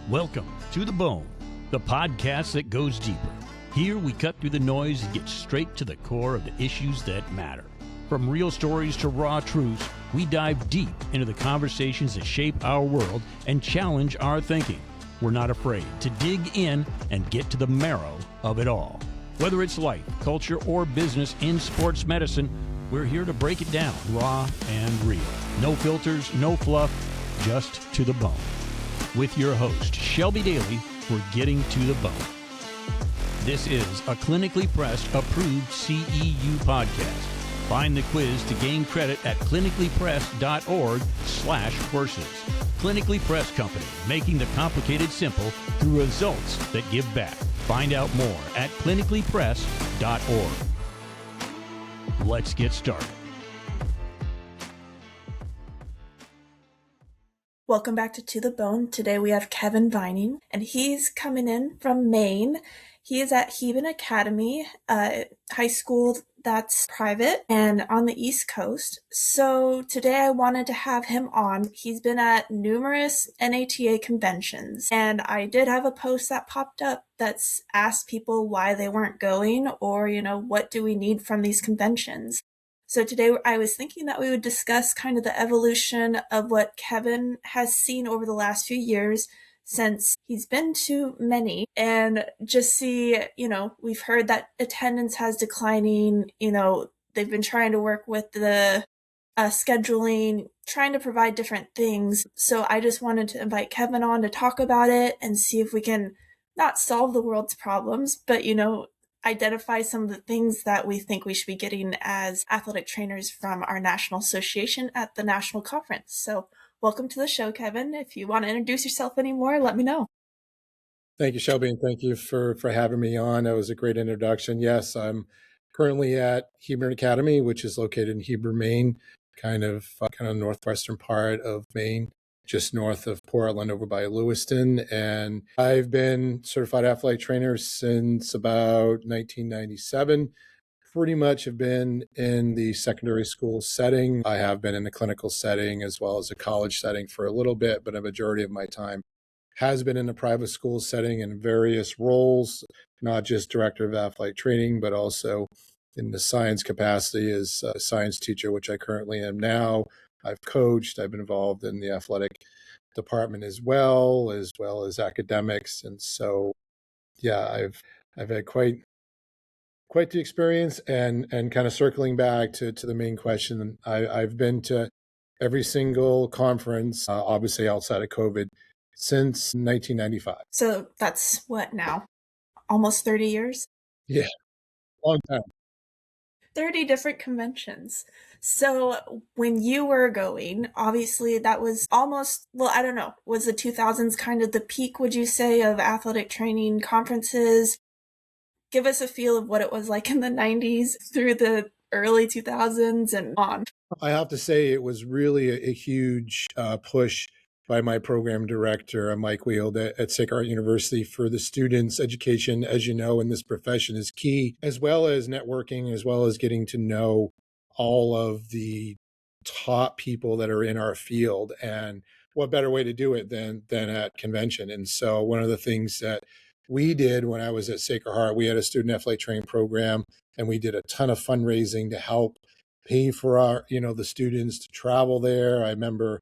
Welcome to The Bone, the podcast that goes deeper. Here we cut through the noise and get straight to the core of the issues that matter. From real stories to raw truths, we dive deep into the conversations that shape our world and challenge our thinking. We're not afraid to dig in and get to the marrow of it all. Whether it's life, culture, or business in sports medicine, we're here to break it down raw and real. No filters, no fluff, just to the bone. With your host, Shelby Daly, we're getting to the bone. This is a clinically pressed, approved CEU podcast. Find the quiz to gain credit at clinicallypressed.org/courses. Clinically Pressed Company, making the complicated simple through results that give back. Find out more at clinicallypressed.org. Let's get started. Welcome back to the Bone. Today we have Kevin Vining, and he's coming in from Maine. He is at Heben Academy, high school that's private and on the East Coast. So today I wanted to have him on. He's been at numerous NATA conventions, and I did have a post that popped up that's asked people why they weren't going or, what do we need from these conventions? So today I was thinking that we would discuss kind of the evolution of what Kevin has seen over the last few years since he's been to many, and just see, we've heard that attendance has declining, they've been trying to work with the scheduling, trying to provide different things. So I just wanted to invite Kevin on to talk about it and see if we can not solve the world's problems, but, identify some of the things that we think we should be getting as athletic trainers from our national association at the national conference. So welcome to the show, Kevin. If you want to introduce yourself anymore, let me know. Thank you, Shelby, and thank you for having me on. That was a great introduction. Yes, I'm currently at Heben Academy, which is located in Heber, Maine, kind of northwestern part of Maine, just north of Portland over by Lewiston. And I've been certified athletic trainer since about 1997. Pretty much have been in the secondary school setting. I have been in the clinical setting as well as a college setting for a little bit, but a majority of my time has been in the private school setting in various roles, not just director of athletic training, but also in the science capacity as a science teacher, which I currently am now. I've coached, I've been involved in the athletic department as well as academics. And so, yeah, I've had quite the experience, and kind of circling back to the main question, I've been to every single conference, obviously outside of COVID, since 1995. So that's what now? Almost 30 years? Yeah, long time. 30 different conventions. So when you were going, obviously that was almost, I don't know, was the 2000s kind of the peak, would you say, of athletic training conferences? Give us a feel of what it was like in the 90s through the early 2000s and on. I have to say it was really a huge push by my program director, Mike Wield at Sacred Heart University, for the students' education, as you know, in this profession is key, as well as networking, as well as getting to know all of the top people that are in our field. And what better way to do it than at convention? And so one of the things that we did when I was at Sacred Heart, we had a student athletic training program, and we did a ton of fundraising to help pay for our, the students to travel there. I remember,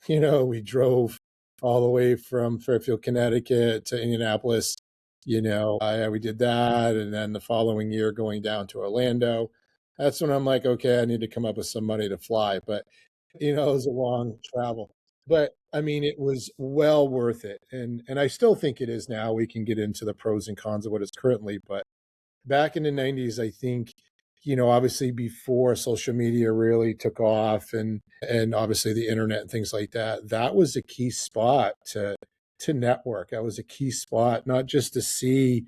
we drove all the way from Fairfield, Connecticut to Indianapolis. We did that. And then the following year going down to Orlando. That's when I'm like, okay, I need to come up with some money to fly. But, it was a long travel. But I mean, it was well worth it. And I still think it is now. We can get into the pros and cons of what it's currently. But back in the 90s, I think, obviously before social media really took off and obviously the internet and things like that, that was a key spot to network. That was a key spot, not just to see,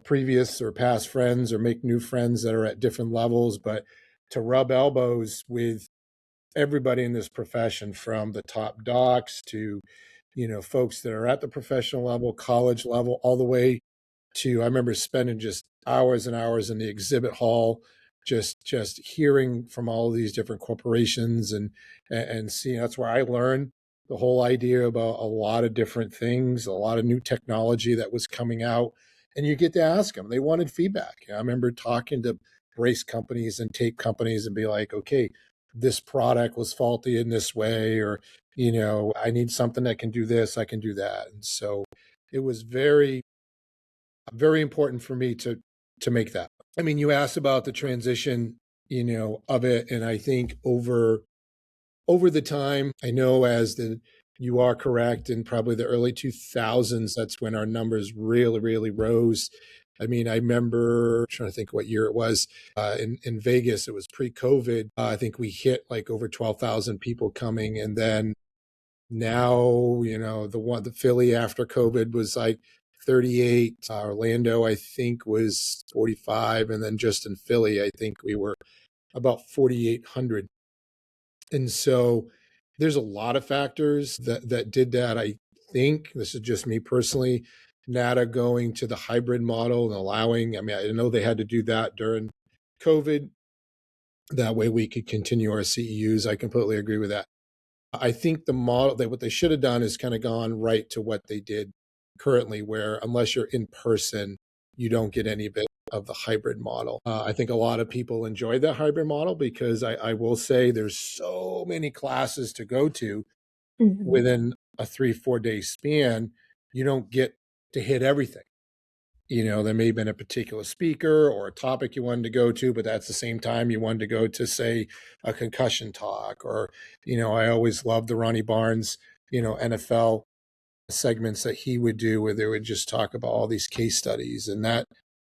previous or past friends or make new friends that are at different levels, but to rub elbows with everybody in this profession, from the top docs to, folks that are at the professional level, college level, all the way to, I remember spending just hours and hours in the exhibit hall, just hearing from all of these different corporations and seeing. That's where I learned the whole idea about a lot of different things, a lot of new technology that was coming out, and you get to ask them. They wanted feedback. I remember talking to brace companies and tape companies and be like, okay, this product was faulty in this way, or, I need something that can do this, I can do that. And so it was very, very important for me to make that. I mean, you asked about the transition, of it. And I think over the time, I know you are correct, in probably the early 2000s, that's when our numbers really, really rose. I mean, I remember trying to think what year it was, in Vegas. It was pre-COVID. I think we hit like over 12,000 people coming. And then now, the Philly after COVID was like 38. Orlando, I think, was 45. And then just in Philly, I think we were about 4,800. And so there's a lot of factors that did that. I think this is just me personally, NATA going to the hybrid model and allowing, I mean, I know they had to do that during COVID. That way we could continue our CEUs. I completely agree with that. I think the model that what they should have done is kind of gone right to what they did currently, where unless you're in person, you don't get any bit of the hybrid model. I think a lot of people enjoy the hybrid model because I will say there's so many classes to go to Mhm. within a 3-4 day span. You don't get to hit everything. There may have been a particular speaker or a topic you wanted to go to, but that's the same time you wanted to go to, say, a concussion talk, or, I always loved the Ronnie Barnes, NFL segments that he would do where they would just talk about all these case studies. And that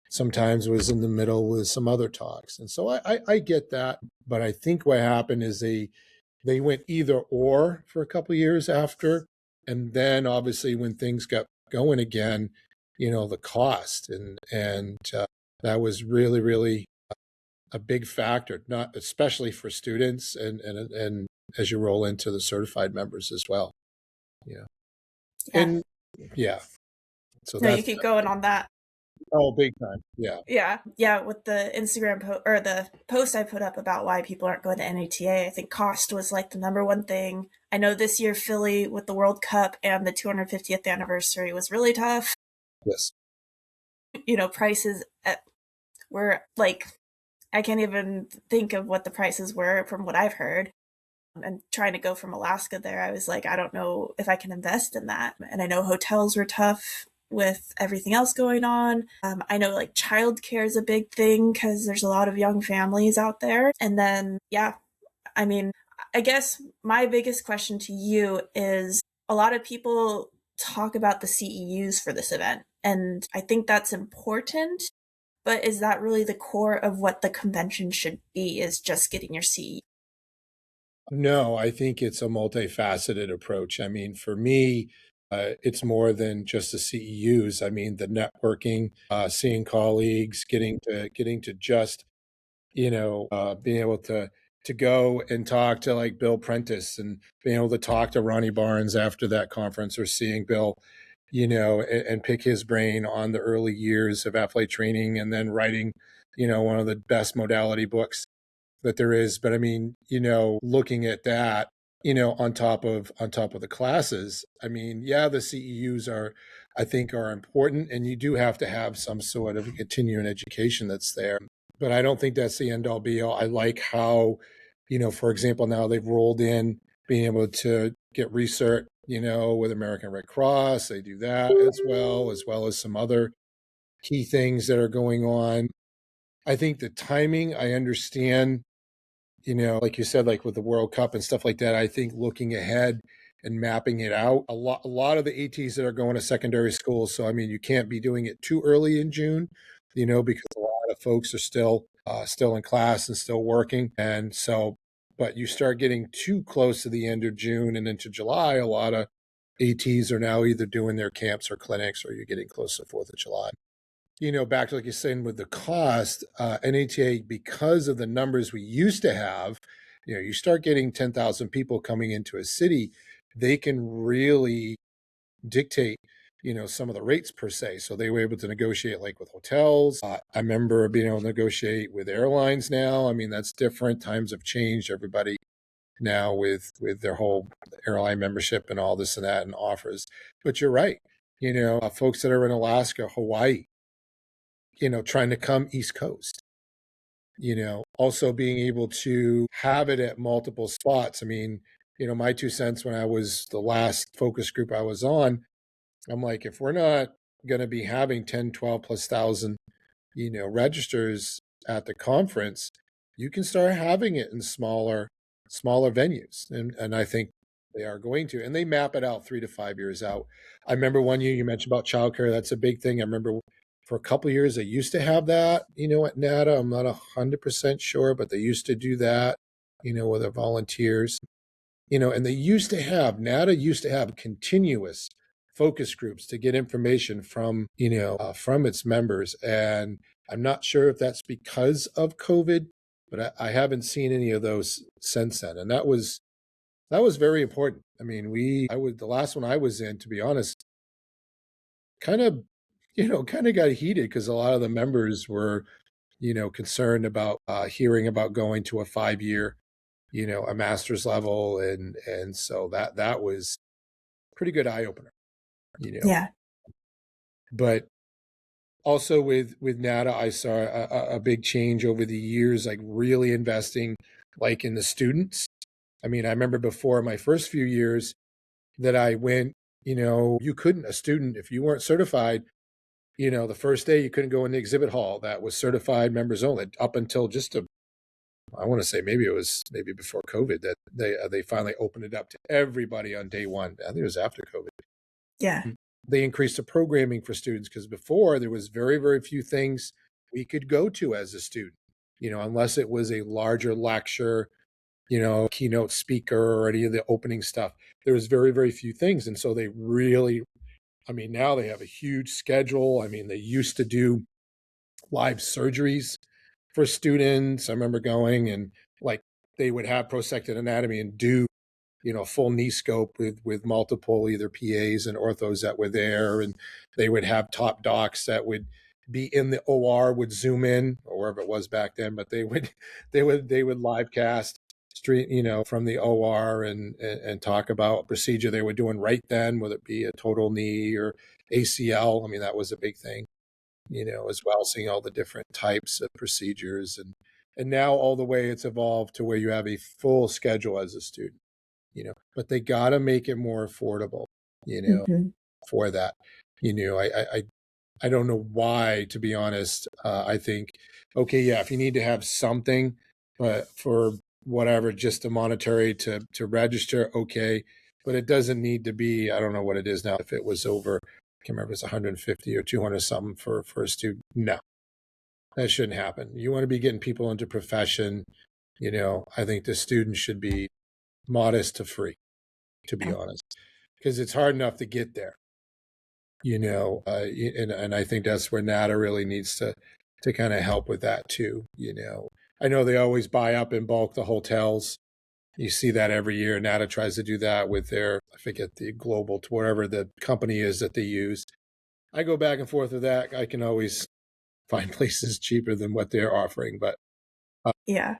sometimes was in the middle with some other talks. And so I get that. But I think what happened is they went either or for a couple of years after. And then obviously when things got going again, the cost and that was really, really a big factor, not especially for students and as you roll into the certified members as well. Yeah. Yeah. And yeah, so No, you that's, keep going on that. oh, big time. Yeah. Yeah. Yeah. With the Instagram or the post I put up about why people aren't going to NATA, I think cost was like the number one thing. I know this year Philly with the World Cup and the 250th anniversary was really tough. Yes. Prices were like, I can't even think of what the prices were from what I've heard. And trying to go from Alaska there, I was like, I don't know if I can invest in that. And I know hotels were tough with everything else going on. I know like childcare is a big thing because there's a lot of young families out there. And then, yeah, I mean, I guess my biggest question to you is a lot of people talk about the CEUs for this event. And I think that's important. But is that really the core of what the convention should be, is just getting your CEU? No, I think it's a multifaceted approach. I mean, for me, it's more than just the CEUs. I mean, the networking, seeing colleagues, getting to just, being able to go and talk to like Bill Prentice and being able to talk to Ronnie Barnes after that conference, or seeing Bill, and pick his brain on the early years of athlete training, and then writing, one of the best modality books that there is. But I mean, looking at that, on top of the classes, I mean, yeah, the CEUs I think are important, and you do have to have some sort of continuing education that's there. But I don't think that's the end all be all. I like how, for example, now they've rolled in being able to get research, with American Red Cross. They do that as well as some other key things that are going on. I think the timing, I understand, like you said, like with the World Cup and stuff like that. I think looking ahead and mapping it out, a lot of the ATs that are going to secondary schools. So, I mean, you can't be doing it too early in June, because a lot of folks are still in class and still working. And so, but you start getting too close to the end of June and into July, a lot of ATs are now either doing their camps or clinics, or you're getting close to 4th of July. Back to like you're saying with the cost, NATA, because of the numbers we used to have, you start getting 10,000 people coming into a city, they can really dictate, some of the rates per se. So they were able to negotiate like with hotels. I remember being able to negotiate with airlines now. I mean, that's different. Times have changed. Everybody, now with their whole airline membership and all this and that and offers. But you're right. Folks that are in Alaska, Hawaii, trying to come East Coast, also being able to have it at multiple spots. I mean, my 2 cents when I was the last focus group I was on, I'm like, if we're not going to be having 10, 12 plus thousand, registers at the conference, you can start having it in smaller venues. And I think they are going to, and they map it out 3 to 5 years out. I remember one year you mentioned about childcare. That's a big thing. I remember for a couple of years, they used to have that, at NATA. I'm not 100% sure, but they used to do that, with their volunteers, and NATA used to have continuous focus groups to get information from its members. And I'm not sure if that's because of COVID, but I haven't seen any of those since then. And that was very important. I mean, the last one I was in, to be honest, kind of got heated because a lot of the members were, concerned about hearing about going to a 5-year, a master's level. And so that was pretty good eye opener, Yeah. But also with NATA, I saw a big change over the years, like really investing like in the students. I mean, I remember before my first few years that I went, you couldn't, a student, if you weren't certified, the first day you couldn't go in the exhibit hall that was certified members only, up until I want to say maybe before COVID that they finally opened it up to everybody on day one. I think it was after COVID. Yeah. They increased the programming for students because before there was very, very few things we could go to as a student, unless it was a larger lecture, keynote speaker or any of the opening stuff. There was very, very few things. And so they really, now they have a huge schedule. I mean, they used to do live surgeries for students. I remember going and like they would have prosected anatomy and do, full knee scope with multiple either PAs and orthos that were there. And they would have top docs that would be in the OR, would zoom in or wherever it was back then, but they would live cast street, from the OR and talk about procedure they were doing right then, whether it be a total knee or ACL. I mean, that was a big thing, as well, seeing all the different types of procedures. And now all the way it's evolved to where you have a full schedule as a student, but they got to make it more affordable, for that. I don't know why, to be honest. I think, okay, yeah, if you need to have something, but for whatever, just a monetary to register, okay, but it doesn't need to be, I don't know what it is now, if it was over, I can't remember if it's 150 or 200 something for a student. No, that shouldn't happen. You want to be getting people into profession. I think the students should be modest to free, to be honest, because it's hard enough to get there, and I think that's where NATA really needs to kind of help with that too. I know they always buy up in bulk the hotels. You see that every year. NATA tries to do that with their, I forget the global, to whatever the company is that they use. I go back and forth with that. I can always find places cheaper than what they're offering, but Yeah.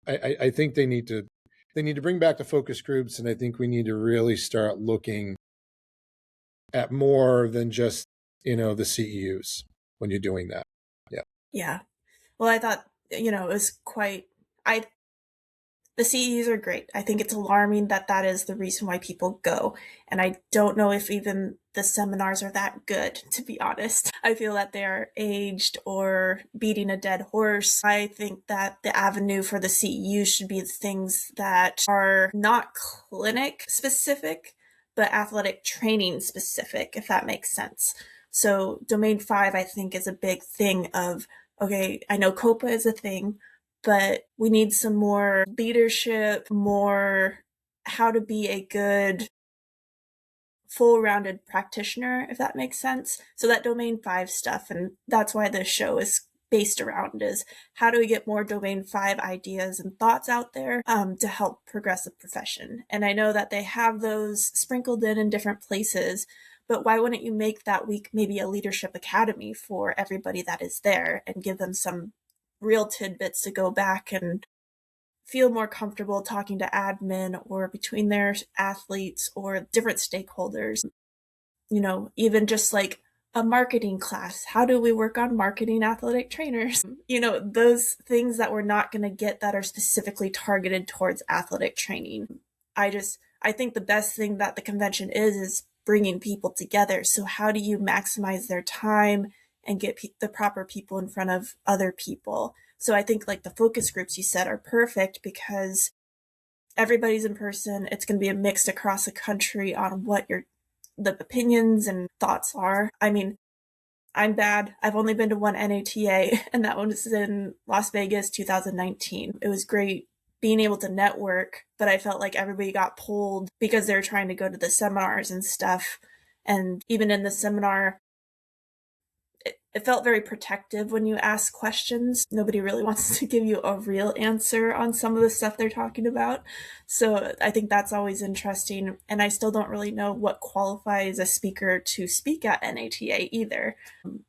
I think they need to bring back the focus groups, and I think we need to really start looking at more than just, the CEUs when you're doing that. Yeah. Yeah. Well, I thought, it was the CEUs are great. I think it's alarming that is the reason why people go. And I don't know if even the seminars are that good, to be honest. I feel that they're aged or beating a dead horse. I think that the avenue for the CEU should be the things that are not clinic specific, but athletic training specific, if that makes sense. So Domain 5, I think, is a big thing of, okay, I know COPA is a thing, but we need some more leadership, more how to be a good full-rounded practitioner, if that makes sense. So that Domain 5 stuff, and that's why this show is based around, is how do we get more Domain 5 ideas and thoughts out there to help progress the profession. And I know that they have those sprinkled in different places, but why wouldn't you make that week maybe a leadership academy for everybody that is there and give them some real tidbits to go back and feel more comfortable talking to admin or between their athletes or different stakeholders. Even just like a marketing class. How do we work on marketing athletic trainers? Those things that we're not going to get that are specifically targeted towards athletic training. I think the best thing that the convention is bringing people together. So how do you maximize their time and get the proper people in front of other people? So I think like the focus groups you said are perfect because everybody's in person. It's going to be a mix across the country on what the opinions and thoughts are. I mean, I'm bad. I've only been to one NATA, and that one was in Las Vegas, 2019. It was great being able to network, but I felt like everybody got pulled because they were trying to go to the seminars and stuff. And even in the seminar, it felt very protective when you ask questions. Nobody really wants to give you a real answer on some of the stuff they're talking about. So I think that's always interesting. And I still don't really know what qualifies a speaker to speak at NATA either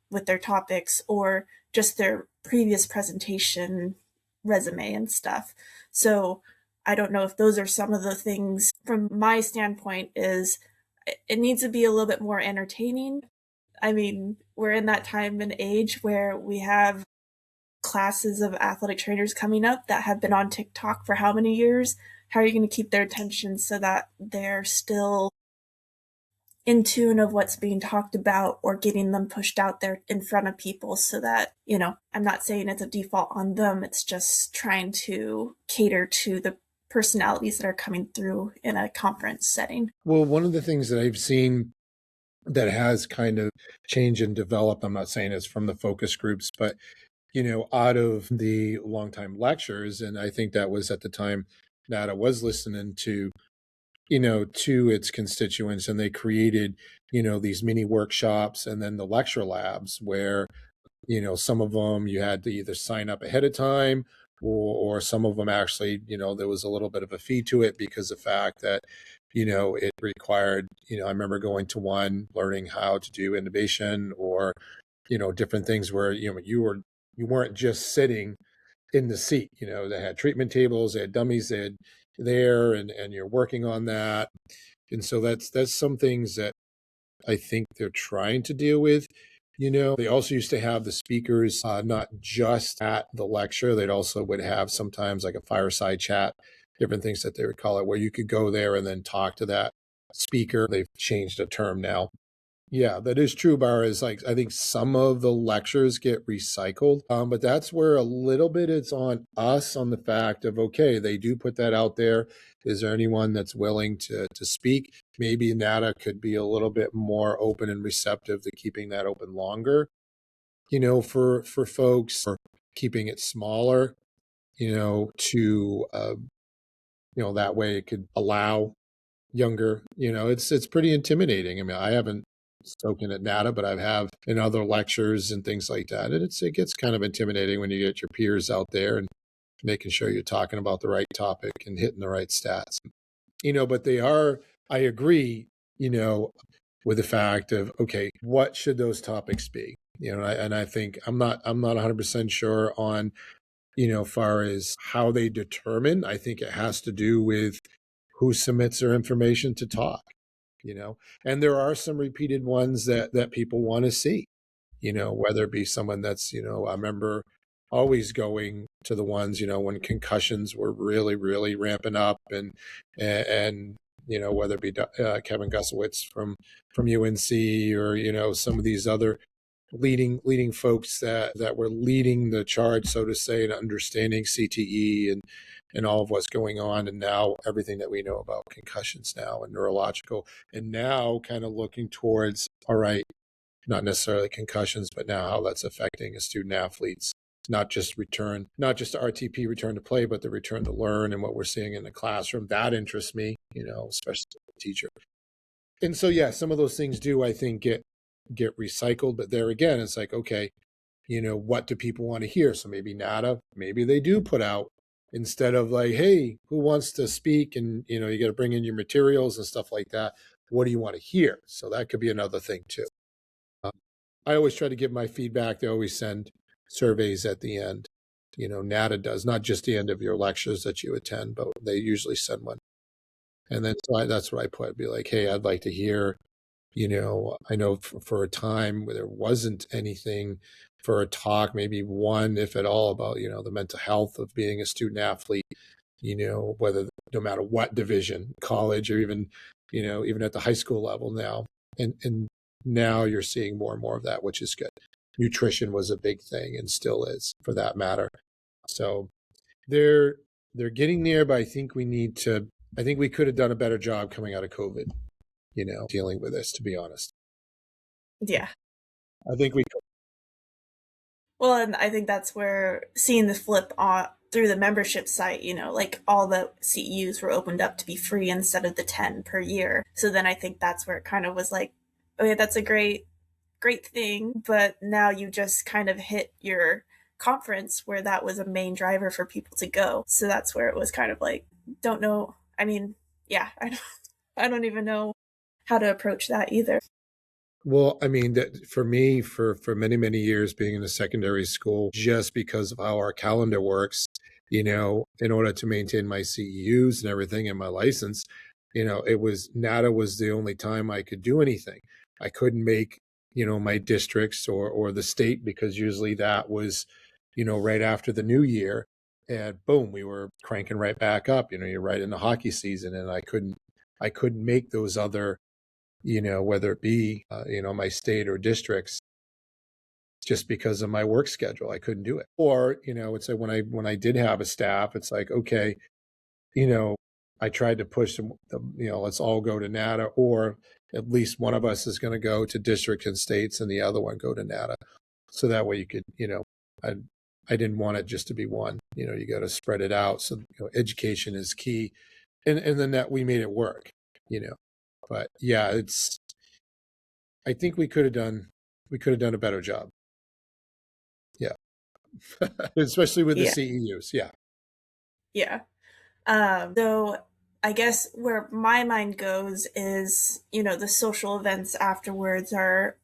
with their topics or just their previous presentation resume and stuff. So I don't know if those are some of the things from my standpoint is it needs to be a little bit more entertaining. I mean, we're in that time and age where we have classes of athletic trainers coming up that have been on TikTok for how many years? How are you going to keep their attention so that they're still in tune of what's being talked about or getting them pushed out there in front of people so that, I'm not saying it's a default on them. It's just trying to cater to the personalities that are coming through in a conference setting. Well, one of the things that I've seen that has kind of changed and developed, I'm not saying it's from the focus groups, but, out of the longtime lectures, and I think that was at the time NATA was listening to, to its constituents, and they created, these mini workshops and then the lecture labs where, some of them you had to either sign up ahead of time or some of them actually, there was a little bit of a fee to it because of the fact that, it required, I remember going to one, learning how to do intubation or, different things where, you weren't just sitting in the seat, they had treatment tables, they had dummies, they had there, and you're working on that. And so that's some things that I think they're trying to deal with. They also used to have the speakers, not just at the lecture, they'd also would have sometimes like a fireside chat, different things that they would call it, where you could go there and then talk to that speaker. They've changed a term now. Yeah, that is true, Bar. Is like I think some of the lectures get recycled, but that's where a little bit it's on us on the fact of, okay, they do put that out there. Is there anyone that's willing to speak? Maybe NATA could be a little bit more open and receptive to keeping that open longer, for folks, or keeping it smaller, to that way it could allow younger, it's pretty intimidating. I mean, I haven't spoken at NATA, but I have in other lectures and things like that. And it gets kind of intimidating when you get your peers out there and making sure you're talking about the right topic and hitting the right stats. But they are, I agree, with the fact of, okay, what should those topics be? And I think I'm not 100% sure on, far as how they determine. I think it has to do with who submits their information to talk, and there are some repeated ones that people want to see, whether it be someone that's, I remember always going to the ones, when concussions were really, really ramping up and whether it be Kevin Gusowitz from UNC or, some of these other leading folks that were leading the charge, so to say, in understanding CTE and all of what's going on, and now everything that we know about concussions now and neurological, and now kind of looking towards, all right, not necessarily concussions, but now how that's affecting a student athletes, not just RTP, return to play, but the return to learn and what we're seeing in the classroom. That interests me, especially as a teacher. And so, yeah, some of those things do, I think, get recycled, but there again, it's like, okay, what do people want to hear? So maybe NATA, maybe they do put out, instead of like, hey, who wants to speak? And, you got to bring in your materials and stuff like that. What do you want to hear? So that could be another thing too. I always try to give my feedback. They always send surveys at the end. NATA does, not just the end of your lectures that you attend, but they usually send one. And then that's what I put. I'd be like, hey, I'd like to hear, I know for a time where there wasn't anything for a talk, maybe one, if at all, about, the mental health of being a student athlete, whether, no matter what division, college, or even, even at the high school level now. And now you're seeing more and more of that, which is good. Nutrition was a big thing and still is, for that matter. So they're getting there, but I think we could have done a better job coming out of COVID, dealing with this, to be honest. Yeah. I think we could. Well, and I think that's where seeing the flip on through the membership site, like all the CEUs were opened up to be free instead of the 10 per year. So then I think that's where it kind of was like, oh yeah, that's a great thing. But now you just kind of hit your conference where that was a main driver for people to go. So that's where it was kind of like, don't know. I mean, yeah, I don't even know how to approach that either. Well, I mean, that for me, for many, many years being in a secondary school, just because of how our calendar works, in order to maintain my CEUs and everything and my license, NATA was the only time I could do anything. I couldn't make, my districts or the state, because usually that was, right after the new year, and boom, we were cranking right back up, you're right in the hockey season, and I couldn't make those other, whether it be, my state or districts, just because of my work schedule. I couldn't do it. Or, it's like when I did have a staff, it's like, okay, I tried to push them, let's all go to NATA, or at least one of us is going to go to district and states and the other one go to NATA. So that way you could, I didn't want it just to be one, you got to spread it out. So, education is key. And then that we made it work, but yeah, I think we could have done a better job. Yeah. Especially with the CEUs. Yeah. Yeah. So I guess where my mind goes is, the social events afterwards are,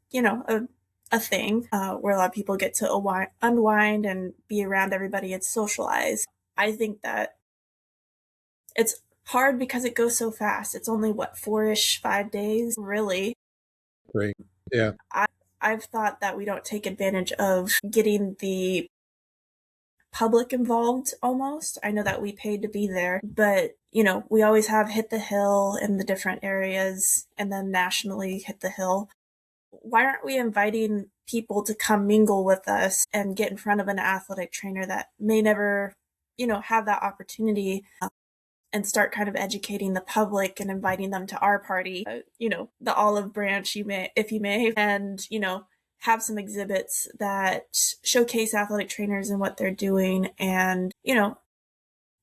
a thing where a lot of people get to unwind and be around everybody and socialize. I think that it's hard because it goes so fast. It's only 5 days, really. Great. Yeah. I've thought that we don't take advantage of getting the public involved almost. I know that we paid to be there, but we always have Hit the Hill in the different areas and then nationally Hit the Hill. Why aren't we inviting people to come mingle with us and get in front of an athletic trainer that may never, have that opportunity and start kind of educating the public and inviting them to our party, the olive branch, if you may, and, have some exhibits that showcase athletic trainers and what they're doing and,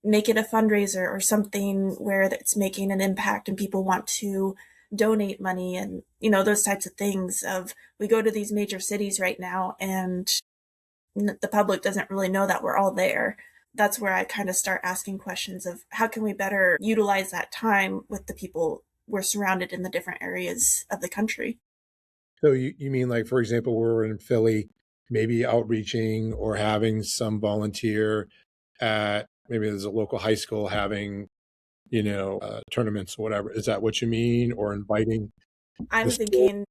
make it a fundraiser or something where it's making an impact and people want to donate money and, those types of things of we go to these major cities right now and the public doesn't really know that we're all there. That's where I kind of start asking questions of how can we better utilize that time with the people we're surrounded in the different areas of the country. So you mean, like, for example, we're in Philly, maybe outreaching or having some volunteer at, maybe there's a local high school having, tournaments or whatever. Is that what you mean? Or inviting? I'm thinking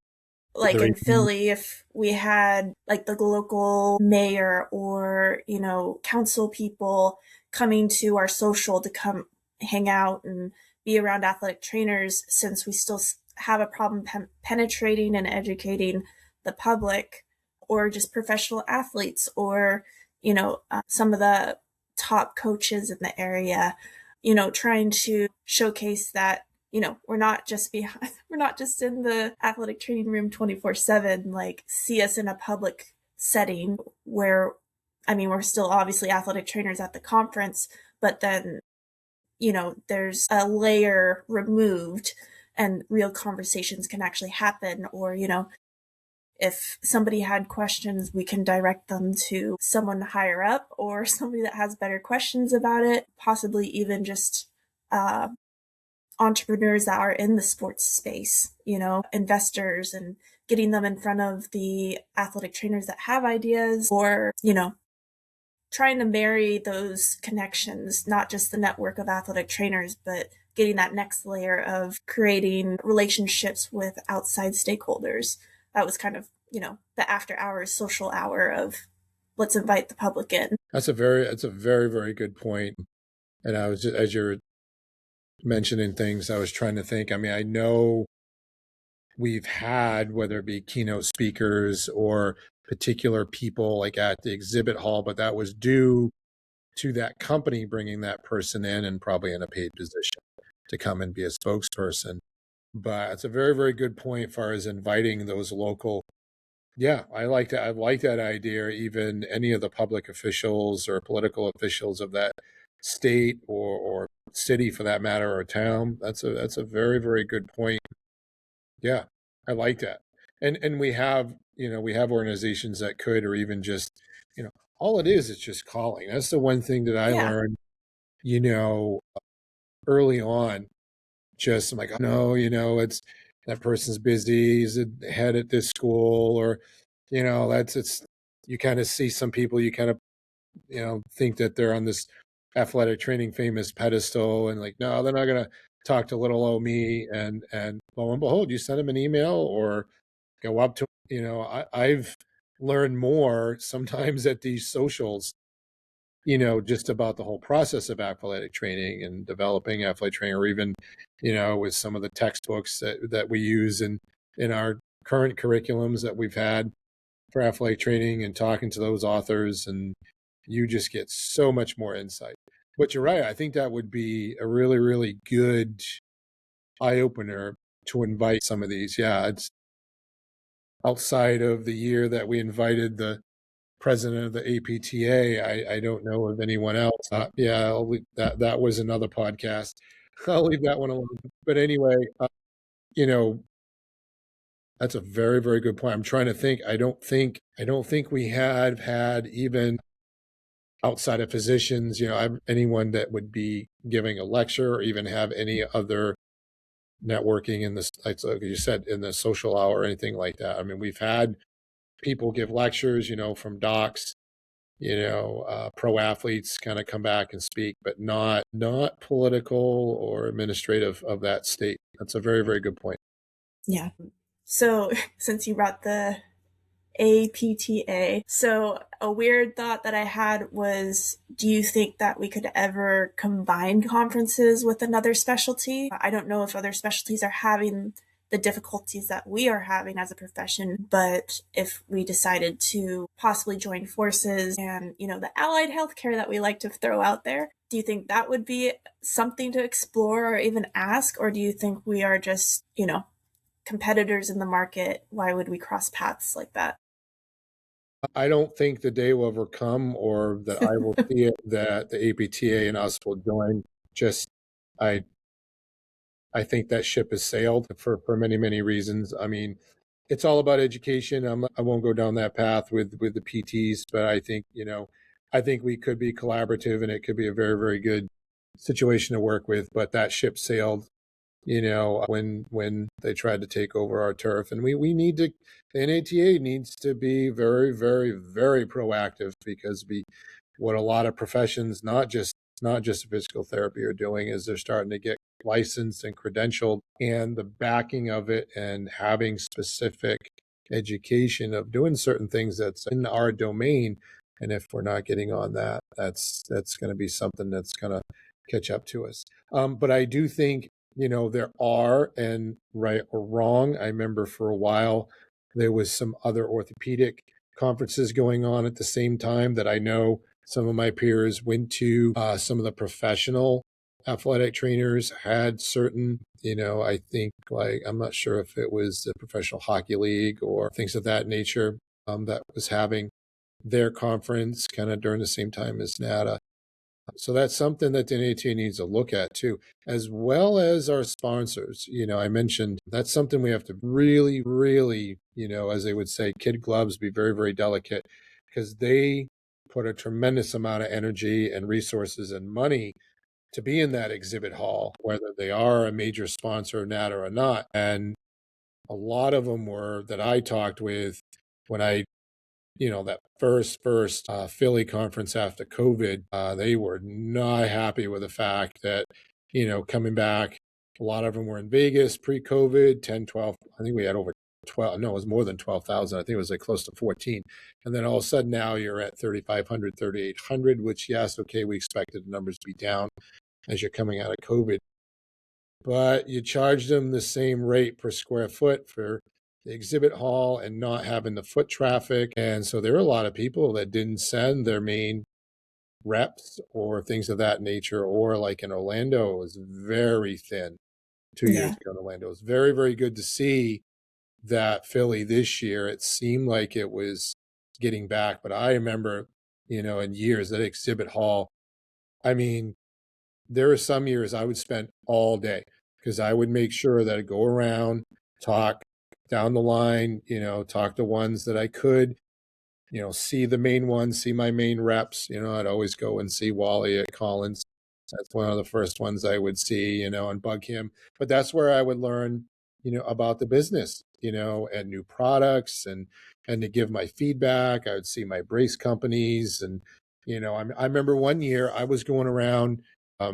like in Philly, if we had like the local mayor or, council people coming to our social to come hang out and be around athletic trainers, since we still have a problem penetrating and educating the public, or just professional athletes, or, some of the top coaches in the area, trying to showcase that, we're not just in the athletic training room 24/7, like see us in a public setting where, we're still obviously athletic trainers at the conference, but then, there's a layer removed and real conversations can actually happen. Or, if somebody had questions, we can direct them to someone higher up or somebody that has better questions about it, possibly even just entrepreneurs that are in the sports space, investors, and getting them in front of the athletic trainers that have ideas, or, trying to marry those connections, not just the network of athletic trainers, but getting that next layer of creating relationships with outside stakeholders. That was kind of, the after hours social hour of let's invite the public in. That's a very, very good point. And I was just, as you're mentioning things, I was trying to think. I mean, I know we've had, whether it be keynote speakers or particular people like at the exhibit hall, but that was due to that company bringing that person in and probably in a paid position to come and be a spokesperson. But it's a very, very good point as far as inviting those local. Yeah, I like that. I like that idea. Even any of the public officials or political officials of that state or city, for that matter, or town. That's a very, very good point. Yeah, I like that. And we have organizations that could, or even just, all it is just calling. That's the one thing that I Yeah. learned, you know, early on. Just I'm like, oh, no, it's that person's busy, he's a head at this school, or, it's you kind of see some people, you kind of, think that they're on this athletic training famous pedestal, and like, no, they're not gonna talk to little old me, and lo and behold, you send them an email or go up to, I've learned more sometimes at these socials, just about the whole process of athletic training and developing athletic training, or even, with some of the textbooks that we use in our current curriculums that we've had for athletic training, and talking to those authors, and you just get so much more insight. But you're right. I think that would be a really, really good eye opener to invite some of these. Yeah, it's outside of the year that we invited the president of the APTA. I don't know of anyone else. Yeah, that was another podcast. I'll leave that one alone. But anyway, you know, that's a very, very good point. I'm trying to think. I don't think we have had, even outside of physicians, anyone that would be giving a lecture or even have any other networking in this, like you said, in the social hour or anything like that. I mean, we've had people give lectures, from docs, pro athletes kind of come back and speak, but not political or administrative of that state. That's a very, very good point. Yeah. So since you brought the APTA, so a weird thought that I had was, do you think that we could ever combine conferences with another specialty? I don't know if other specialties are having the difficulties that we are having as a profession, but if we decided to possibly join forces and, the allied healthcare that we like to throw out there, do you think that would be something to explore or even ask? Or do you think we are just, competitors in the market? Why would we cross paths like that? I don't think the day will ever come, or that I will see it, that the APTA and us will join. Just, I think that ship has sailed for many, many reasons. I mean, it's all about education. I won't go down that path with the PTs, but I think, I think we could be collaborative, and it could be a very, very good situation to work with. But that ship sailed, when they tried to take over our turf. And we need to, the NATA needs to be very, very, very proactive, because what a lot of professions, not just physical therapy, are doing is they're starting to get licensed and credentialed, and the backing of it, and having specific education of doing certain things that's in our domain. And if we're not getting on that, that's going to be something that's going to catch up to us. But I do think, there are, and right or wrong, I remember for a while there was some other orthopedic conferences going on at the same time that I know some of my peers went to. Some of the professional athletic trainers had certain, I think, like, I'm not sure if it was the Professional Hockey League or things of that nature, that was having their conference kind of during the same time as NATA. So that's something that the NATA needs to look at too, as well as our sponsors. I mentioned that's something we have to really, really, as they would say, kid gloves, be very, very delicate, because they put a tremendous amount of energy and resources and money to be in that exhibit hall, whether they are a major sponsor of NATA or not. And a lot of them were, that I talked with when I that first Philly conference after COVID, they were not happy with the fact that, coming back, a lot of them were in Vegas pre-COVID, 10, 12. I think we had over 12. No, it was more than 12,000. I think it was like close to 14. And then all of a sudden now you're at 3,500, 3,800, which, yes, okay, we expected the numbers to be down as you're coming out of COVID. But you charge them the same rate per square foot for the exhibit hall and not having the foot traffic. And so there are a lot of people that didn't send their main reps or things of that nature. Or like in Orlando, it was very thin 2 years ago in Orlando. It was very, very good to see that Philly this year. It seemed like it was getting back. But I remember, in years that exhibit hall, I mean, there are some years I would spend all day because I would make sure that I'd go around, talk down the line, talk to ones that I could, see the main ones, see my main reps. I'd always go and see Wally at Collins. That's one of the first ones I would see, and bug him. But that's where I would learn, about the business, and new products and to give my feedback. I would see my brace companies. And, I remember one year I was going around, I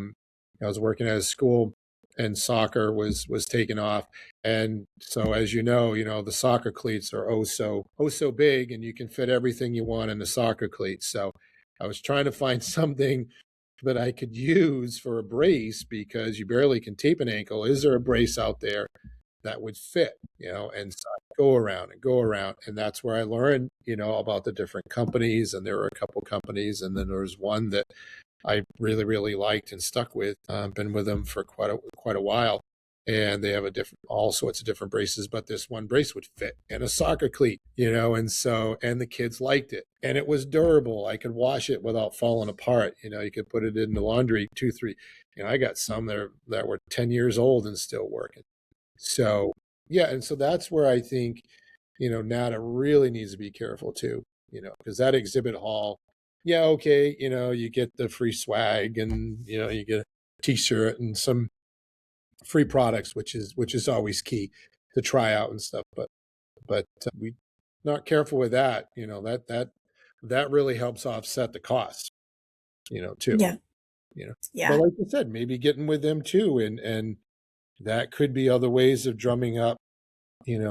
was working at a school and soccer was taking off. And so, as the soccer cleats are so big, and you can fit everything you want in the soccer cleats. So I was trying to find something that I could use for a brace because you barely can tape an ankle. Is there a brace out there that would fit, and so I go around. And that's where I learned, about the different companies. And there were a couple companies. And then there was one that I really, really liked and stuck with. Been with them for quite a while. And they have all sorts of different braces, but this one brace would fit in a soccer cleat, and the kids liked it, and it was durable. I could wash it without falling apart. You could put it in the laundry 2, 3. I got some that were 10 years old and still working. So, yeah. And so that's where I think, NATA really needs to be careful too, because that exhibit hall, yeah, okay, you get the free swag and, you get a t-shirt and some free products, which is always key to try out and stuff. But we not careful with that, that really helps offset the cost, too. Yeah. But like you said, maybe getting with them too, and that could be other ways of drumming up,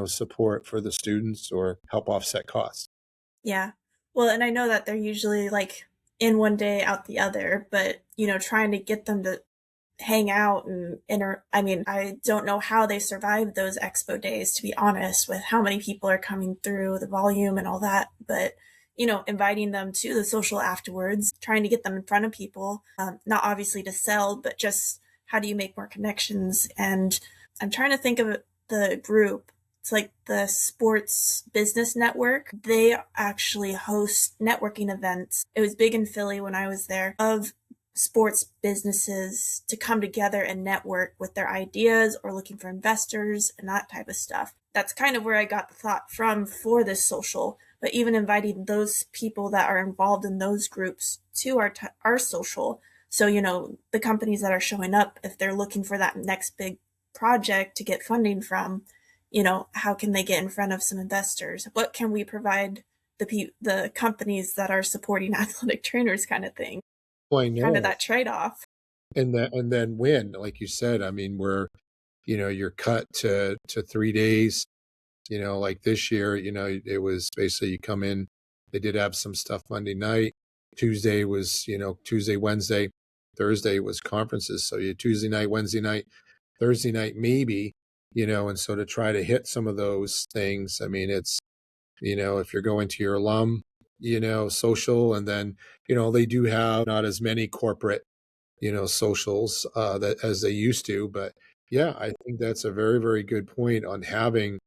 support for the students or help offset costs. Yeah. Well, and I know that they're usually like in one day, out the other, but, trying to get them to hang out and I don't know how they survive those expo days, to be honest, with how many people are coming through, the volume and all that. But, inviting them to the social afterwards, trying to get them in front of people, not obviously to sell, but just how do you make more connections? And I'm trying to think of the group. It's like the Sports Business Network. They actually host networking events. It was big in Philly when I was there, of sports businesses to come together and network with their ideas or looking for investors and that type of stuff. That's kind of where I got the thought from for this social, but even inviting those people that are involved in those groups to our social. So, the companies that are showing up, if they're looking for that next big project to get funding from, how can they get in front of some investors? What can we provide the companies that are supporting athletic trainers, kind of thing? Well, I know. Kind of that trade-off. And then when, like you said, I mean, you're cut to 3 days, like this year, it was basically you come in, they did have some stuff Monday night. Tuesday was, Tuesday, Wednesday, Thursday was conferences. So you had Tuesday night, Wednesday night, Thursday night, maybe, and so to try to hit some of those things, I mean, it's, if you're going to your alum, social, and then, they do have not as many corporate, socials that as they used to. But yeah, I think that's a very, very good point on having,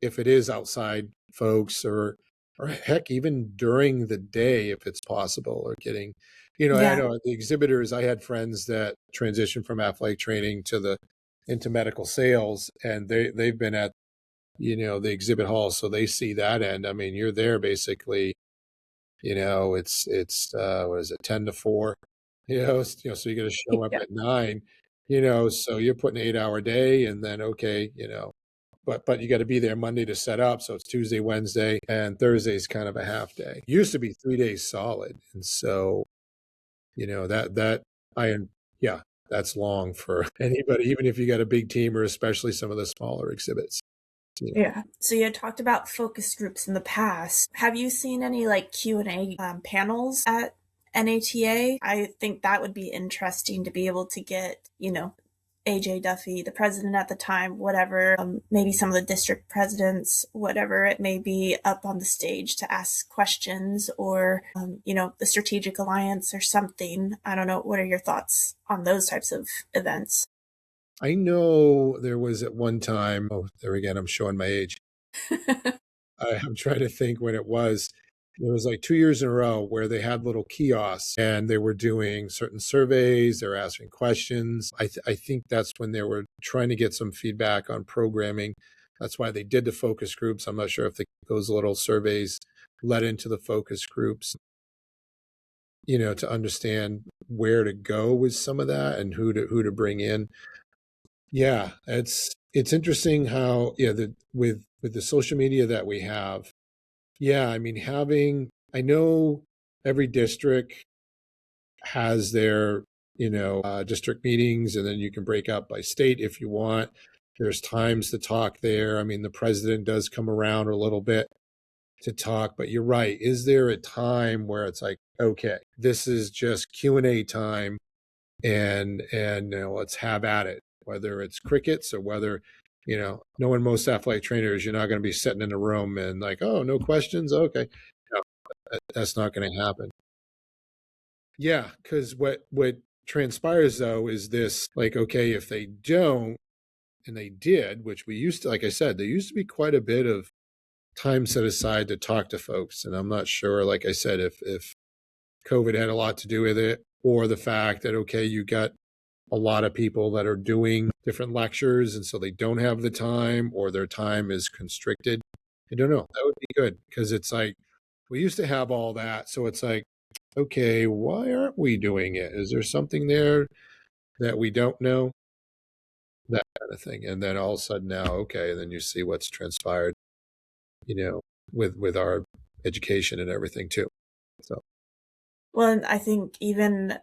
if it is outside folks or heck, even during the day, if it's possible, or getting, I know the exhibitors, I had friends that transitioned from athletic training into medical sales, and they've been at, the exhibit hall. So they see that end. I mean, you're there basically, it's what is it, 10 to 4, so you got to show up at 9, so you're putting an 8-hour day, and then, okay, but you got to be there Monday to set up. So it's Tuesday, Wednesday, and Thursday's kind of a half day. Used to be 3 days solid. And so, I, yeah, that's long for anybody, even if you got a big team or especially some of the smaller exhibits. Yeah. So you had talked about focus groups in the past. Have you seen any like Q&A panels at NATA? I think that would be interesting to be able to get, AJ Duffy, the president at the time, whatever, maybe some of the district presidents, whatever it may be, up on the stage to ask questions, or, the Strategic Alliance or something. I don't know. What are your thoughts on those types of events? I know there was at one time, oh, there again, I'm showing my age. I'm trying to think when it was. It was like 2 years in a row where they had little kiosks and they were doing certain surveys. They're asking questions. I think that's when they were trying to get some feedback on programming. That's why they did the focus groups. I'm not sure if those little surveys led into the focus groups, to understand where to go with some of that and who to bring in. Yeah, it's interesting how with the social media that we have. Yeah, I mean, I know every district has their, district meetings, and then you can break out by state if you want. There's times to talk there. I mean, the president does come around a little bit to talk, but you're right. Is there a time where it's like, okay, this is just Q&A time, and let's have at it, whether it's crickets or whether, knowing most athletic trainers, you're not going to be sitting in a room and like, oh, no questions. Okay. No, that's not going to happen. Yeah. Cause what transpires though is this, like, okay, if they don't, and they did, which we used to, like I said, there used to be quite a bit of time set aside to talk to folks. And I'm not sure, like I said, if COVID had a lot to do with it, or the fact that, okay, you got a lot of people that are doing different lectures, and so they don't have the time, or their time is constricted. I don't know. That would be good, because it's like we used to have all that. So it's like, okay, why aren't we doing it? Is there something there that we don't know? That kind of thing. And then all of a sudden now, okay, and then you see what's transpired, with our education and everything too. So. Well, and I think even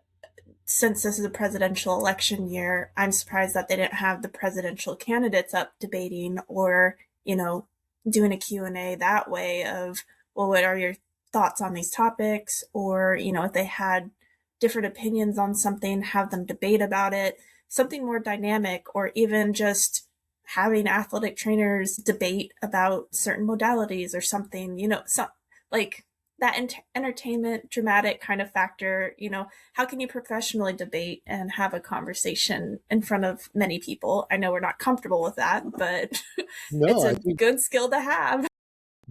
since this is a presidential election year, I'm surprised that they didn't have the presidential candidates up debating, or, doing a Q&A that way of, well, what are your thoughts on these topics? Or, if they had different opinions on something, have them debate about it, something more dynamic, or even just having athletic trainers debate about certain modalities or something, like that entertainment, dramatic kind of factor. How can you professionally debate and have a conversation in front of many people? I know we're not comfortable with that, but No, it's I a think good skill to have.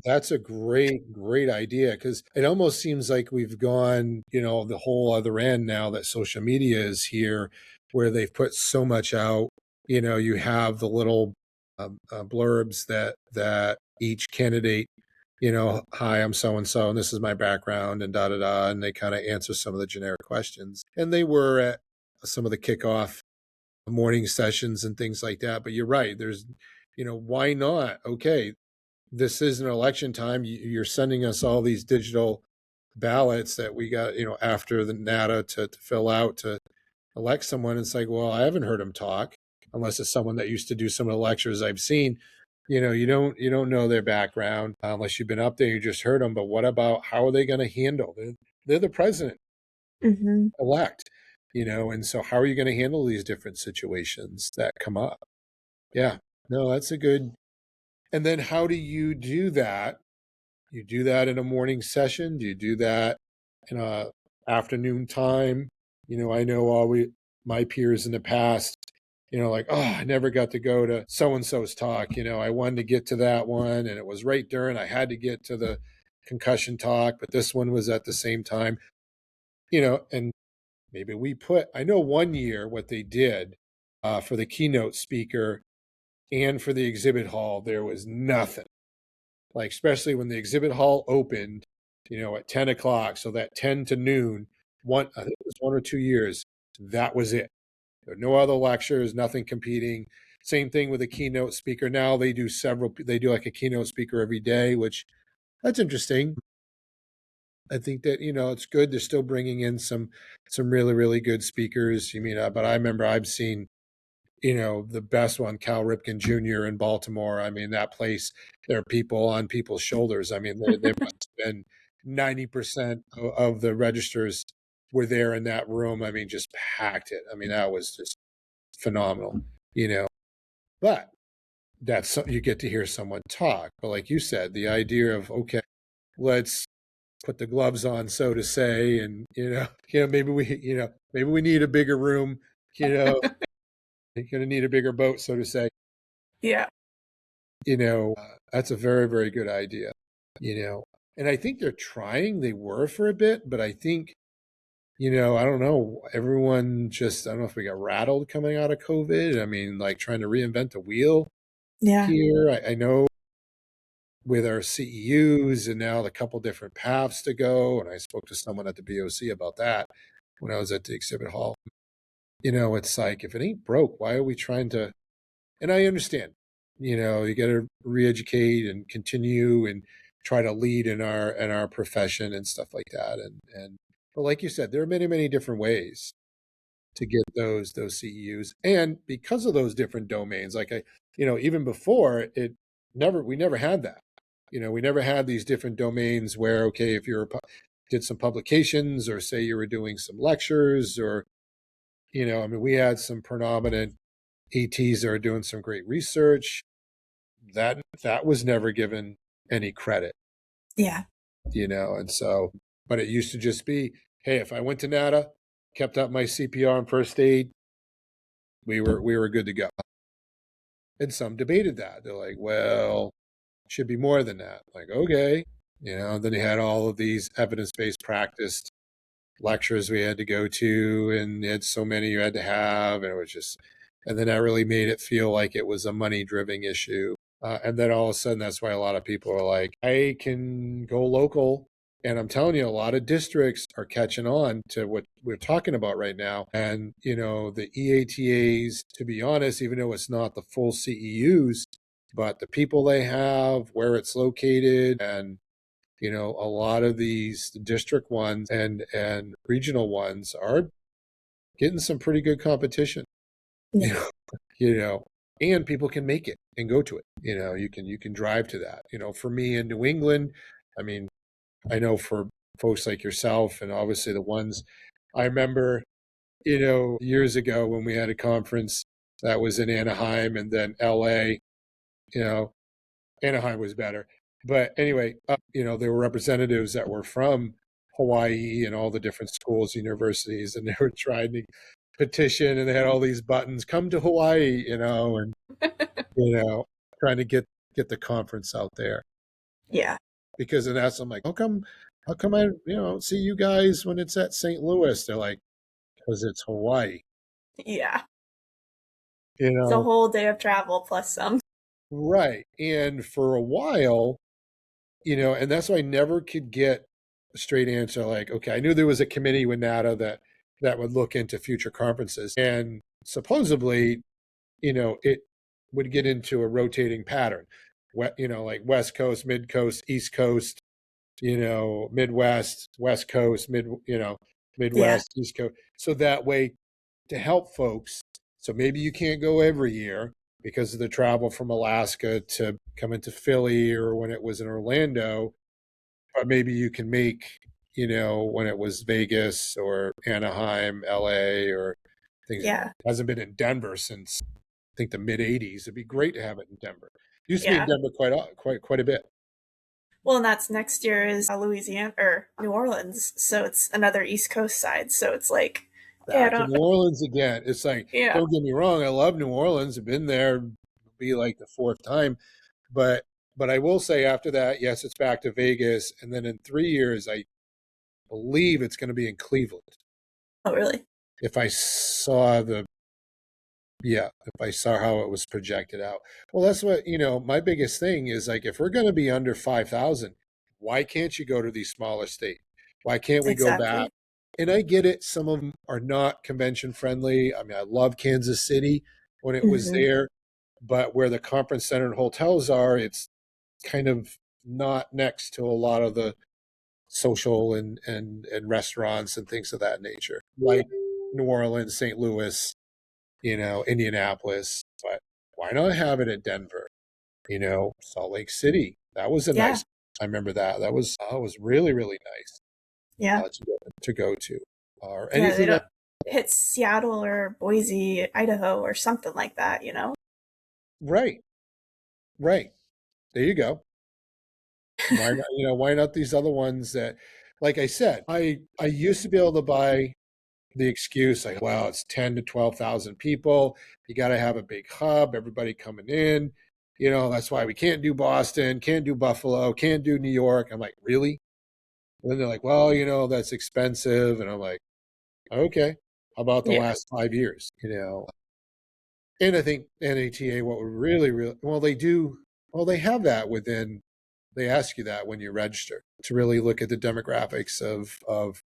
that's a great idea, because it almost seems like we've gone, the whole other end now that social media is here, where they've put so much out. You have the little blurbs that each candidate, hi, I'm so and so, and this is my background, and da da da, and they kind of answer some of the generic questions. And they were at some of the kickoff morning sessions and things like that. But you're right. There's, why not? Okay, this is an election time. You're sending us all these digital ballots that we got, after the NATA to fill out to elect someone. It's like, well, I haven't heard him talk, unless it's someone that used to do some of the lectures I've seen. You don't know their background unless you've been up there. You just heard them. But what about, how are they going to handle? They're the president Mm-hmm. elect, and so how are you going to handle these different situations that come up? Yeah, no, that's a good. And then how do you do that? You do that in a morning session? Do you do that in a afternoon time? I know my peers in the past, like, oh, I never got to go to so-and-so's talk. I wanted to get to that one, and it was right during, I had to get to the concussion talk, but this one was at the same time, and maybe I know one year what they did for the keynote speaker and for the exhibit hall, there was nothing. Like, especially when the exhibit hall opened, at 10 o'clock. So that 10 to noon, I think it was 1 or 2 years, that was it. There were no other lectures, nothing competing. Same thing with a keynote speaker. Now they do like a keynote speaker every day, which that's interesting. I think that, it's good. They're still bringing in some really, really good speakers. But I remember I've seen, the best one, Cal Ripken Jr. in Baltimore. I mean, that place, there are people on people's shoulders. I mean, they must have been 90% of the registers were there in that room. I mean, just packed it. I mean, that was just phenomenal, but you get to hear someone talk. But like you said, the idea of, okay, let's put the gloves on, so to say, and maybe we need a bigger room, you're gonna need a bigger boat, so to say. Yeah. That's a very, very good idea. And I think they were for a bit, but I think, I don't know, everyone just, I don't know if we got rattled coming out of COVID. I mean, like trying to reinvent the wheel here. I know with our CEUs and now the couple different paths to go. And I spoke to someone at the BOC about that when I was at the exhibit hall. It's like, if it ain't broke, why are we trying to? And I understand, you got to re-educate and continue and try to lead in our profession and stuff like that. But like you said, there are many, many different ways to get those CEUs. And because of those different domains, like even before we never had that. We never had these different domains where, okay, if did some publications or say you were doing some lectures or, we had some predominant ETs that are doing some great research. That was never given any credit. Yeah. And so, but it used to just be, hey, if I went to NATA, kept up my CPR and first aid, we were good to go. And some debated that. They're like, well, should be more than that. Like, okay, then they had all of these evidence-based practice lectures we had to go to, and they had so many you had to have, and it was just, and then that really made it feel like it was a money-driven issue. And then all of a sudden, that's why a lot of people are like, I can go local. And I'm telling you, a lot of districts are catching on to what we're talking about right now. And, the EATAs, to be honest, even though it's not the full CEUs, but the people they have, where it's located, and, a lot of these district ones and regional ones are getting some pretty good competition, and people can make it and go to it. You can drive to that. For me in New England, I mean, I know for folks like yourself and obviously the ones I remember, years ago when we had a conference that was in Anaheim and then LA, Anaheim was better. But anyway, there were representatives that were from Hawaii and all the different schools, universities, and they were trying to petition and they had all these buttons, come to Hawaii, and, trying to get the conference out there. Yeah. Because and that's, I'm like, how come I, see you guys when it's at St. Louis? They're like, because it's Hawaii. Yeah. It's a whole day of travel plus some. Right. And for a while, and that's why I never could get a straight answer. Like, okay, I knew there was a committee with NATA that would look into future conferences. And supposedly, it would get into a rotating pattern. Like West Coast, Mid Coast, East Coast, Midwest, West Coast, Midwest, East Coast. So that way to help folks. So maybe you can't go every year because of the travel from Alaska to come into Philly or when it was in Orlando, but maybe you can make, when it was Vegas or Anaheim, LA or things. Yeah. It hasn't been in Denver since I think the mid 80s. It'd be great to have it in Denver. It used to be in Denver quite a bit. Well, and that's next year is Louisiana or New Orleans. So it's another East Coast side. So it's like, back to New Orleans again. It's like, don't get me wrong, I love New Orleans. I've been there, it'll be like the fourth time. But I will say after that, yes, it's back to Vegas. And then in 3 years, I believe it's going to be in Cleveland. Oh, really? If I saw how it was projected out. Well, that's what, my biggest thing is like, if we're going to be under 5,000, why can't you go to these smaller states? Why can't we go back? And I get it. Some of them are not convention friendly. I mean, I love Kansas City when it was there. but where the conference center and hotels are, it's kind of not next to a lot of the social and restaurants and things of that nature, like New Orleans, St. Louis, Indianapolis. But why not have it at Denver? Salt Lake City. That was a Yeah. nice. I remember that. That was really really nice Yeah. to go to, or Yeah, they anything. don't hit Seattle or Boise, Idaho, or something like that, Right, right. There you go. Why not? Why not these other ones that, like I said, I used to be able to buy the excuse like, well, it's 10 to 12,000 people. You got to have a big hub, everybody coming in. That's why we can't do Boston, can't do Buffalo, can't do New York. I'm like, really? And then they're like, well, that's expensive. And I'm like, okay, how about the Yeah. last 5 years? And I think NATA, what would really, really, well, they do, well, they have that within, they ask you that when you register to really look at the demographics of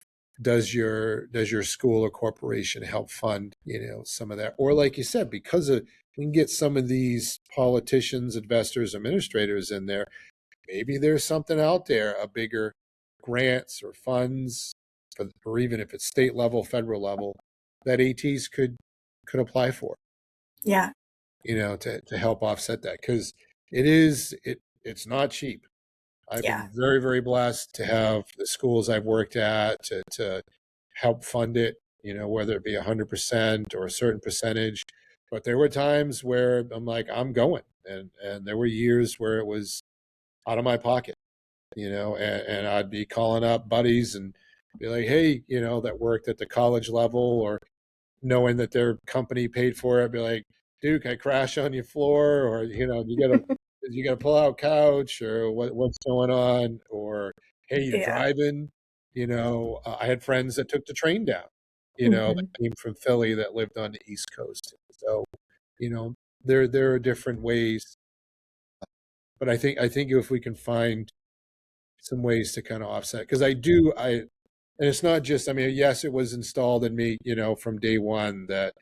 does your school or corporation help fund some of that, or like you said, because of we can get some of these politicians, investors, administrators in there, maybe there's something out there, a bigger grants or funds, or even if it's state level, federal level, that ATs could apply for, Yeah. to help offset that, because it's not cheap. I've Yeah. been very, very blessed to have the schools I've worked at to help fund it, whether it be 100% or a certain percentage. But there were times where I'm like, I'm going. And there were years where it was out of my pocket, and I'd be calling up buddies and be like, hey, that worked at the college level, or knowing that their company paid for it, I'd be like, dude, can I crash on your floor? Or, you got to pull out couch, or what's going on? Or, hey, you're Yeah. driving. I had friends that took the train down, Mhm. that came from Philly that lived on the East Coast. So, you know, there are different ways, but I think if we can find some ways to kind of offset, because and it's not just, I mean, yes, it was installed in me, from day one, that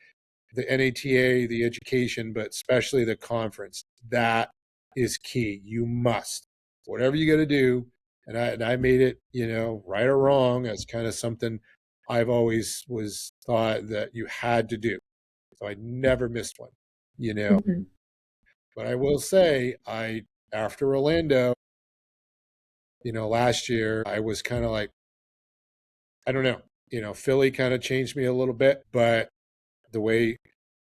the NATA, the education, but especially the conference, that is key. You must, whatever you got to do. And I made it, right or wrong, as kind of something I've always was thought that you had to do. So I never missed one. Mhm. But I will say, after Orlando, last year, I was kind of like, I don't know, Philly kind of changed me a little bit, but the way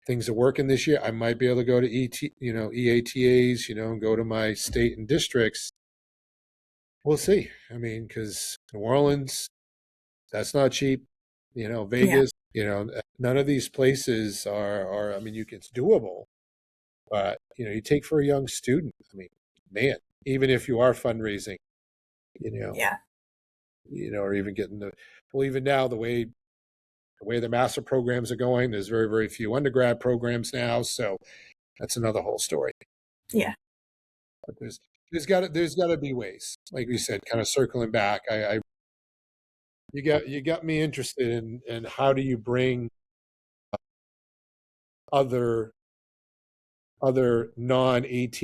things are working this year, I might be able to go to EATAs, and go to my state and districts. We'll see. I mean, because New Orleans, that's not cheap. Yeah. Vegas, none of these places I mean, it's doable, but, you take for a young student. I mean, man, even if you are fundraising, you know, Yeah. or even getting well, even now, the way the master programs are going, there's very, very few undergrad programs now. So that's another whole story. Yeah. But there's got to be ways, like we said, kind of circling back. You got me interested in how do you bring other non-AT,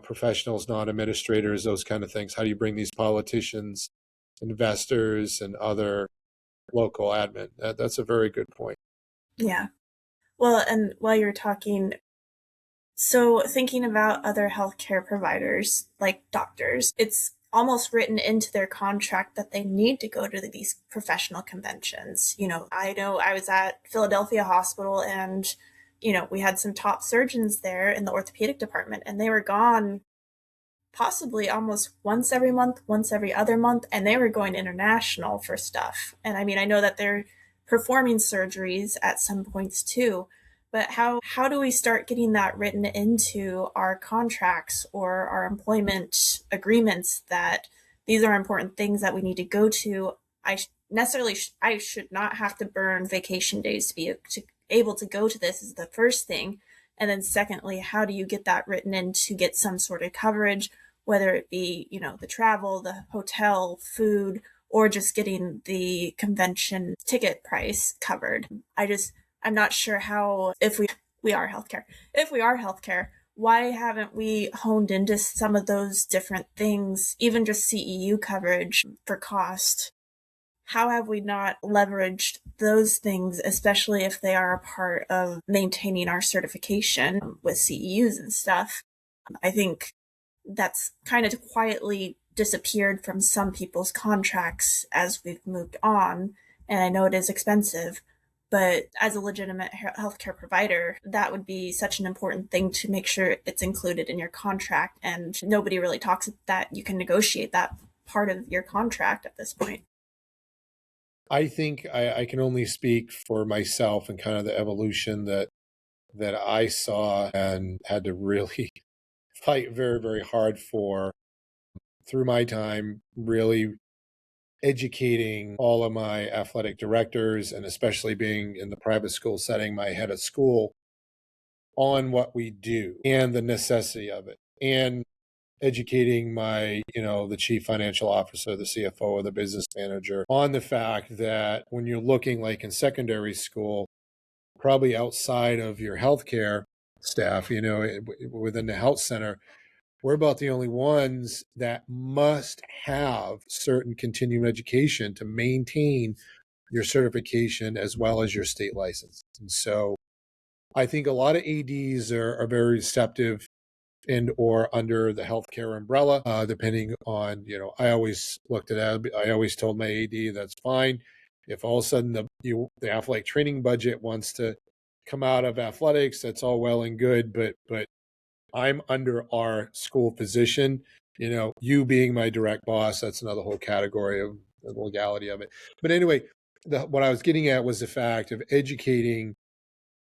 professionals, non-administrators, those kind of things. How do you bring these politicians, investors, and other local admin? That's a very good point. Yeah. Well, and while you're talking, so thinking about other healthcare providers like doctors, it's almost written into their contract that they need to go to these professional conventions. I know I was at Philadelphia Hospital, and we had some top surgeons there in the orthopedic department, and they were gone possibly almost once every month, once every other month, and they were going international for stuff. And I mean, I know that they're performing surgeries at some points too, but how do we start getting that written into our contracts or our employment agreements that these are important things that we need to go to? I should not have to burn vacation days to be able to go to this, is the first thing. And then secondly, how do you get that written in to get some sort of coverage, whether it be, the travel, the hotel, food, or just getting the convention ticket price covered? I'm not sure how, if we we are healthcare. If we are healthcare, why haven't we honed into some of those different things, even just CEU coverage for cost? How have we not leveraged those things, especially if they are a part of maintaining our certification with CEUs and stuff? I think that's kind of quietly disappeared from some people's contracts as we've moved on. And I know it is expensive, but as a legitimate healthcare provider, that would be such an important thing to make sure it's included in your contract. And nobody really talks that you can negotiate that part of your contract at this point. I think I can only speak for myself and kind of the evolution that I saw and had to really fight very, very hard for through my time, really educating all of my athletic directors, and especially being in the private school setting, my head of school, on what we do and the necessity of it, and educating my, the chief financial officer, the CFO, or the business manager on the fact that when you're looking like in secondary school, probably outside of your healthcare staff, within the health center, we're about the only ones that must have certain continuing education to maintain your certification as well as your state license. And so I think a lot of ADs are very receptive and or under the healthcare umbrella, depending on, I always looked at it. I always told my AD that's fine. If all of a sudden the athletic training budget wants to come out of athletics, that's all well and good. But I'm under our school physician, you being my direct boss, that's another whole category of the legality of it. But anyway, what I was getting at was the fact of educating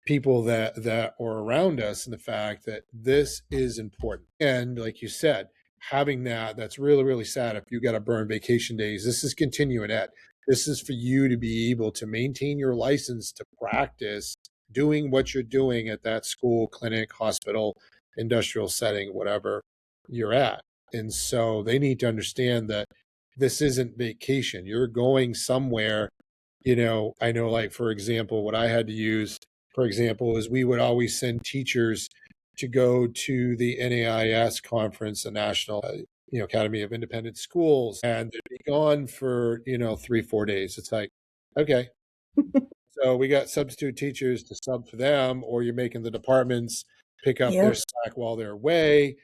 people that are around us and the fact that this is important. And like you said, having that's really, really sad if you got to burn vacation days. This is continuing ed. This is for you to be able to maintain your license to practice doing what you're doing at that school, clinic, hospital, industrial setting, whatever you're at. And so they need to understand that this isn't vacation. You're going somewhere. I know, like, for example, what I had to use, for example, is we would always send teachers to go to the NAIS conference, the National Academy of Independent Schools, and they'd be gone for 3-4 days. It's like, okay, so we got substitute teachers to sub for them, or you're making the departments pick up their slack while they're away.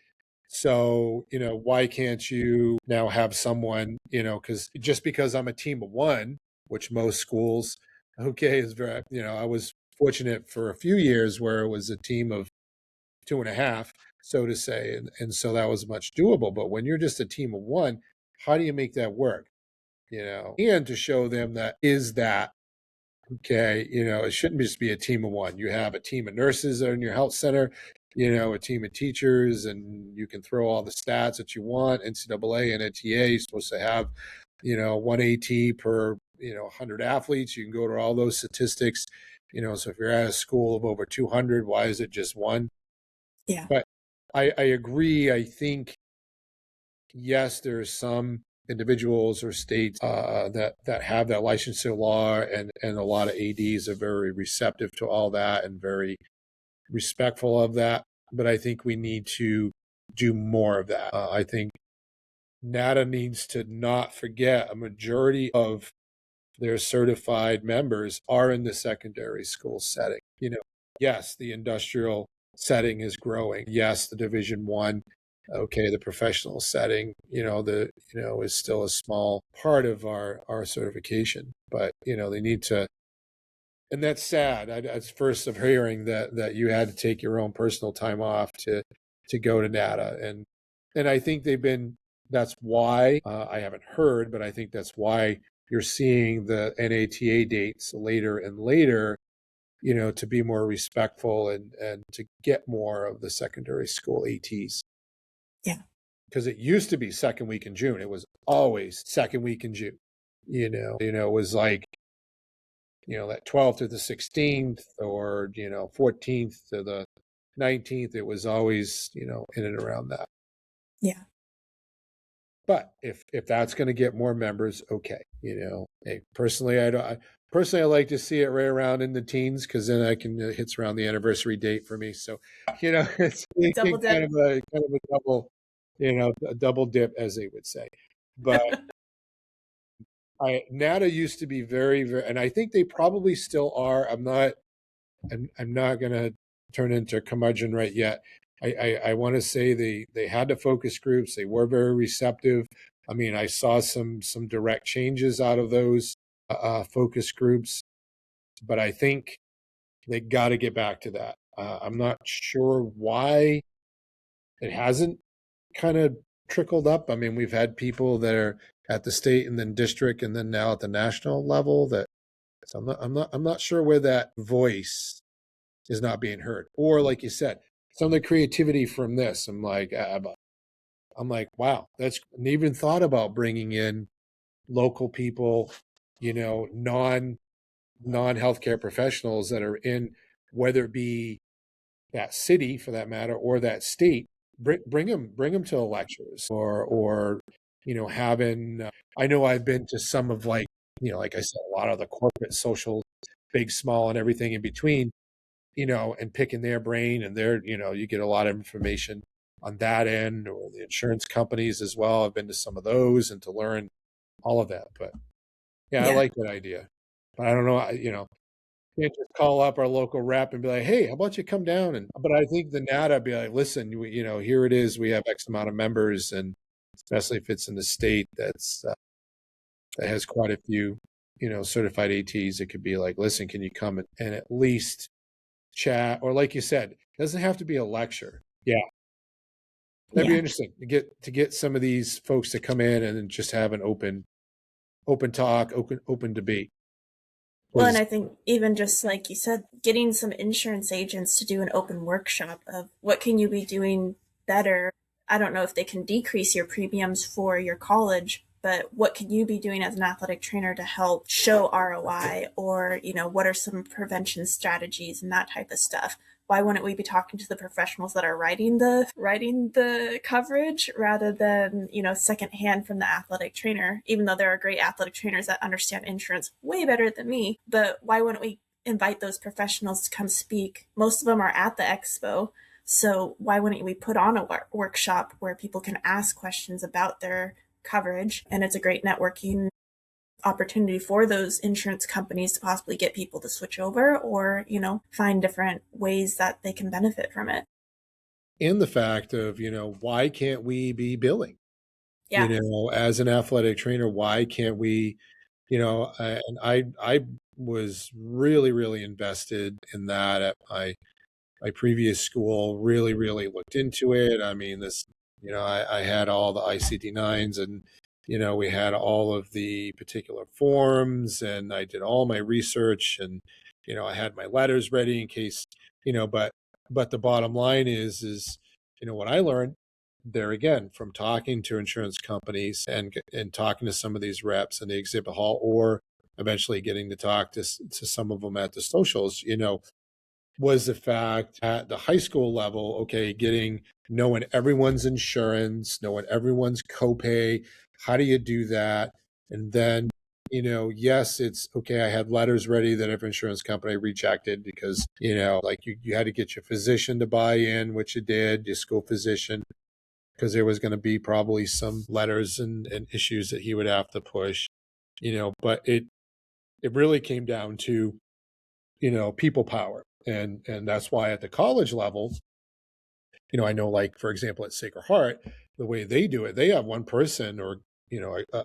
So, why can't you now have someone, because just because I'm a team of one, which most schools, is very, I was fortunate for a few years where it was a team of 2.5, so to say. And so that was much doable. But when you're just a team of one, how do you make that work? And to show them that okay, it shouldn't just be a team of one. You have a team of nurses in your health center, a team of teachers, and you can throw all the stats that you want. NCAA and NTA is supposed to have, 1 AT per, 100 athletes. You can go to all those statistics, so if you're at a school of over 200, why is it just one? Yeah. But I agree. I think, yes, there's some individuals or states that have that licensing law, and a lot of ADs are very receptive to all that and very respectful of that. But I think we need to do more of that. I think NATA needs to not forget a majority of their certified members are in the secondary school setting. Yes, the industrial setting is growing. Yes, the Division I, okay, the professional setting, is still a small part of our certification. But, they need to, and that's sad. That's first of hearing that you had to take your own personal time off to go to NATA. And I think that's why, I haven't heard, but I think that's why you're seeing the NATA dates later and later, to be more respectful and to get more of the secondary school ATs. Yeah. Because it used to be second week in June. It was always second week in June. It was like, that 12th to the 16th, or, 14th to the 19th. It was always, in and around that. Yeah. But if that's going to get more members, okay. Hey, personally, Personally, I like to see it right around in the teens because then I can hits around the anniversary date for me. So, it's Double dip. kind of a double, a double dip, as they would say. But NATA used to be very, very, and I think they probably still are. I'm not going to turn into a curmudgeon right yet. I want to say they had the focus groups. They were very receptive. I mean, I saw some direct changes out of those focus groups, but I think they got to get back to that. I'm not sure why it hasn't kind of trickled up. I mean, we've had people that are at the state and then district and then now at the national level that, so I'm not sure where that voice is not being heard. Or like you said, some of the creativity from this, I'm like, wow, that's I even thought about bringing in local people, non healthcare professionals that are in, whether it be that city for that matter or that state. Bring them to lectures or having. I know I've been to some of, like like I said, a lot of the corporate social, big, small, and everything in between. And picking their brain and you get a lot of information on that end, or the insurance companies as well. I've been to some of those and to learn all of that. But yeah, I like that idea. But I don't know, can't just call up our local rep and be like, hey, how about you come down? But I think the NATA be like, listen, here it is. We have X amount of members, and especially if it's in the state that has quite a few, certified ATs, it could be like, listen, can you come and at least chat? Or like you said, it doesn't have to be a lecture. Yeah. That'd be interesting to get some of these folks to come in and just have an open talk, open debate. Well, and I think even just like you said, getting some insurance agents to do an open workshop of what can you be doing better. I don't know if they can decrease your premiums for your college, but what can you be doing as an athletic trainer to help show ROI, or, what are some prevention strategies and that type of stuff? Why wouldn't we be talking to the professionals that are writing the coverage rather than, secondhand from the athletic trainer, even though there are great athletic trainers that understand insurance way better than me. But why wouldn't we invite those professionals to come speak? Most of them are at the expo. So why wouldn't we put on a workshop where people can ask questions about their coverage? And it's a great networking opportunity for those insurance companies to possibly get people to switch over or, find different ways that they can benefit from it. And the fact of, why can't we be billing? Yeah. As an athletic trainer, why can't we, and I was really, really invested in that at my previous school, really, really looked into it. I mean, I had all the ICD-9s and, we had all of the particular forms, and I did all my research, and, I had my letters ready in case, but the bottom line is, what I learned there again from talking to insurance companies and talking to some of these reps in the exhibit hall, or eventually getting to talk to some of them at the socials, was the fact at the high school level, okay, knowing everyone's insurance, knowing everyone's copay, how do you do that? And then, yes, it's okay. I had letters ready that every insurance company rejected because, like you had to get your physician to buy in, which you did, your school physician, because there was going to be probably some letters and issues that he would have to push, but it really came down to, people power. And that's why at the college level, I know, like, for example, at Sacred Heart, the way they do it, they have one person or,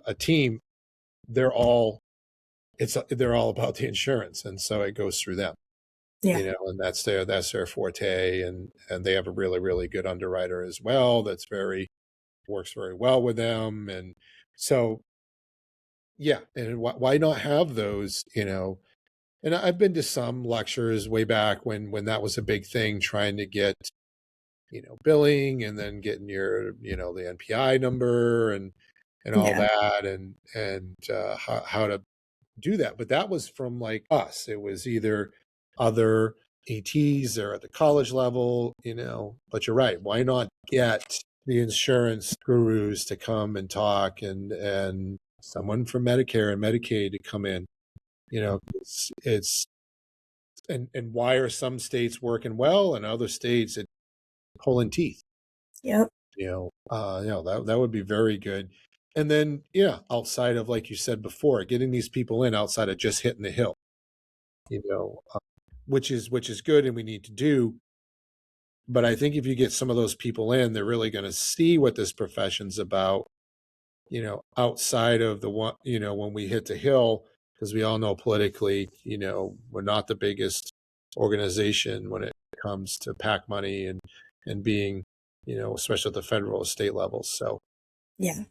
a team. They're all about the insurance. And so it goes through them, and that's their forte. And they have a really, really good underwriter as well. Works very well with them. And so, yeah. And why not have those, and I've been to some lectures way back when that was a big thing, trying to get, billing and then getting your, the NPI number and all that and how to do that. But that was from like us. It was either other ATs or at the college level, but you're right. Why not get the insurance gurus to come and talk and someone from Medicare and Medicaid to come in it's and why are some states working well and other states it pulling teeth? Yep. That would be very good. And then, yeah, outside of, like you said before, getting these people in outside of just hitting the hill, you know, uh, which is good and we need to do. But I think if you get some of those people in, they're really going to see what this profession's about, outside of the one, when we hit the hill, because we all know politically, we're not the biggest organization when it comes to PAC money and being, especially at the federal or state levels. So Yeah.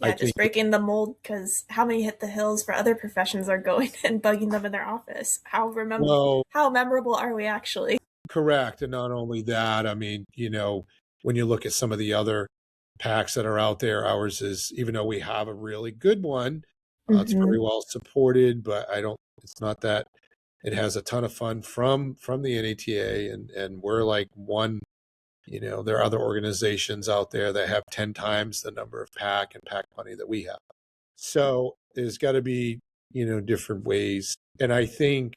I Yeah, just think, breaking the mold, because how many hit the hills for other professions are going and bugging them in their office? well, How memorable are we actually? correct. And not only that, I mean, when you look at some of the other PACs that are out there, ours is, even though we have a really good one, it's Mm-hmm. very well supported, but it's not that it has a ton of fun from the NATA, and we're like one. There are other organizations out there that have 10 times the number of PAC and PAC money that we have. So there's got to be, different ways. And I think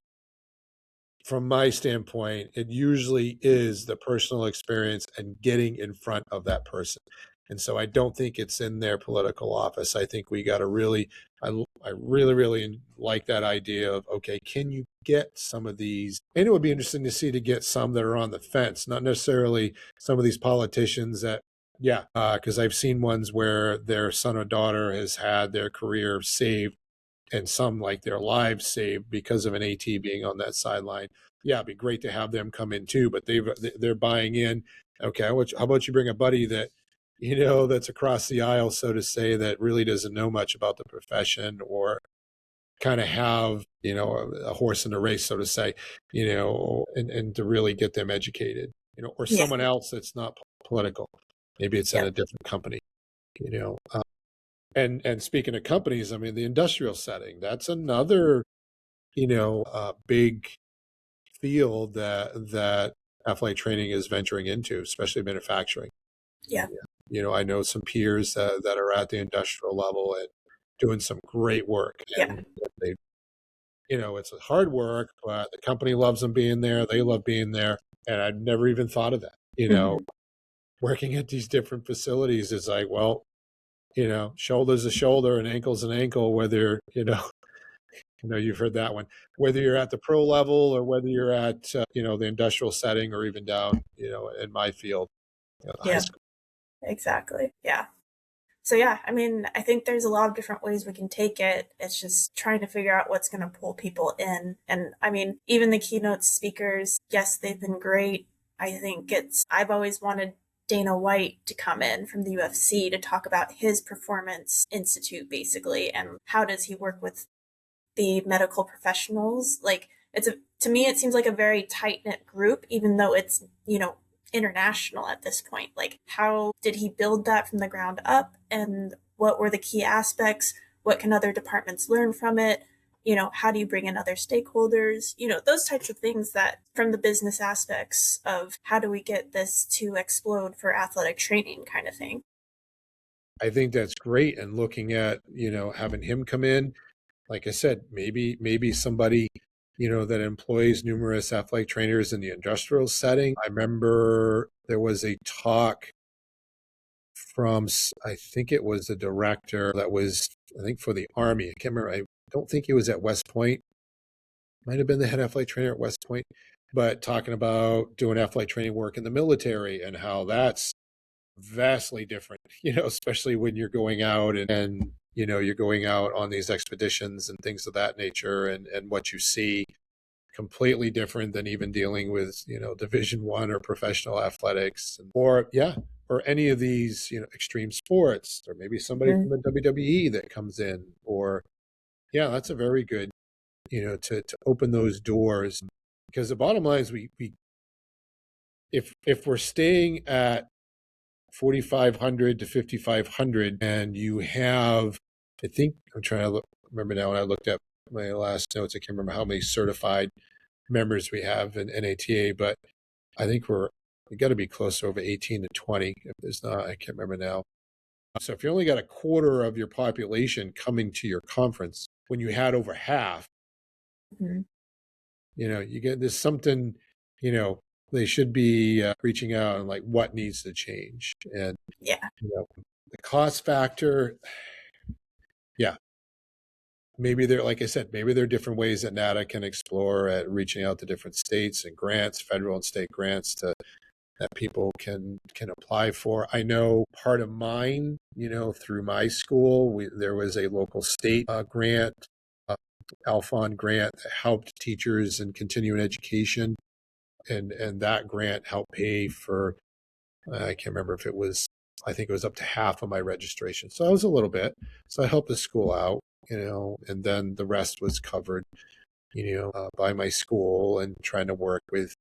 from my standpoint, it usually is the personal experience and getting in front of that person. And so I don't think it's in their political office. I think we got to I really, really like that idea of, okay, can you get some of these? And it would be interesting to see to get some that are on the fence, not necessarily some of these politicians that, yeah, because I've seen ones where their son or daughter has had their career saved and some like their lives saved because of an AT being on that sideline. Yeah, it'd be great to have them come in too, but they're buying in. Okay, how about you bring a buddy that that's across the aisle, so to say, that really doesn't know much about the profession or kind of have a horse in the race, so to say, and to really get them educated, or Yeah. someone else that's not political. Maybe it's in Yep. a different company, you know. And speaking of companies, I mean, the industrial setting, that's another, big field that athletic training is venturing into, especially manufacturing. Yeah. I know some peers that are at the industrial level and doing some great work. Yeah. And they, it's hard work, but the company loves them being there. They love being there. And I'd never even thought of that. Mhm. Working at these different facilities is like, well, shoulder's a shoulder and ankle's an ankle, whether, you've heard that one, whether you're at the pro level or whether you're at, the industrial setting or even down, in my field, high Yeah. school. Exactly. Yeah. So yeah, I mean, I think there's a lot of different ways we can take it. It's just trying to figure out what's going to pull people in. And I mean, even the keynote speakers, yes, they've been great. I've always wanted Dana White to come in from the UFC to talk about his performance institute, basically, and how does he work with the medical professionals. Like, to me, it seems like a very tight knit group, even though it's, international at this point. Like, how did he build that from the ground up? And what were the key aspects? What can other departments learn from it? How do you bring in other stakeholders? Those types of things, that from the business aspects of how do we get this to explode for athletic training kind of thing. I think that's great. And looking at, having him come in, like I said, maybe somebody, that employs numerous athletic trainers in the industrial setting. I remember there was a talk from, I think it was a director that was, I think, for the Army. I can't remember. I don't think it was at West Point. Might have been the head athletic trainer at West Point, but talking about doing athletic training work in the military and how that's vastly different, especially when you're going out and you're going out on these expeditions and things of that nature, and what you see completely different than even dealing with, Division I or professional athletics, or any of these, extreme sports, or maybe somebody Mhm. from the WWE that comes in, or yeah, that's a very good, to open those doors, because the bottom line is we if we're staying at 4,500 to 5,500, and you have, I think, I'm trying to remember now when I looked at my last notes, I can't remember how many certified members we have in NATA, but I think we got to be close to over 18 to 20. If there's not, I can't remember now. So if you only got a quarter of your population coming to your conference, when you had over half, Mm-hmm. you get this something, they should be reaching out and like what needs to change. And, Yeah. the cost factor, yeah, maybe there, like I said, maybe there are different ways that NATA can explore at reaching out to different states and grants, federal and state grants that people can apply for. I know part of mine, through my school, there was a local state grant, Alphon grant that helped teachers in continuing education, and that grant helped pay for, I can't remember if it was, I think it was up to half of my registration. So that was a little bit. So I helped the school out, and then the rest was covered, by my school and trying to work with,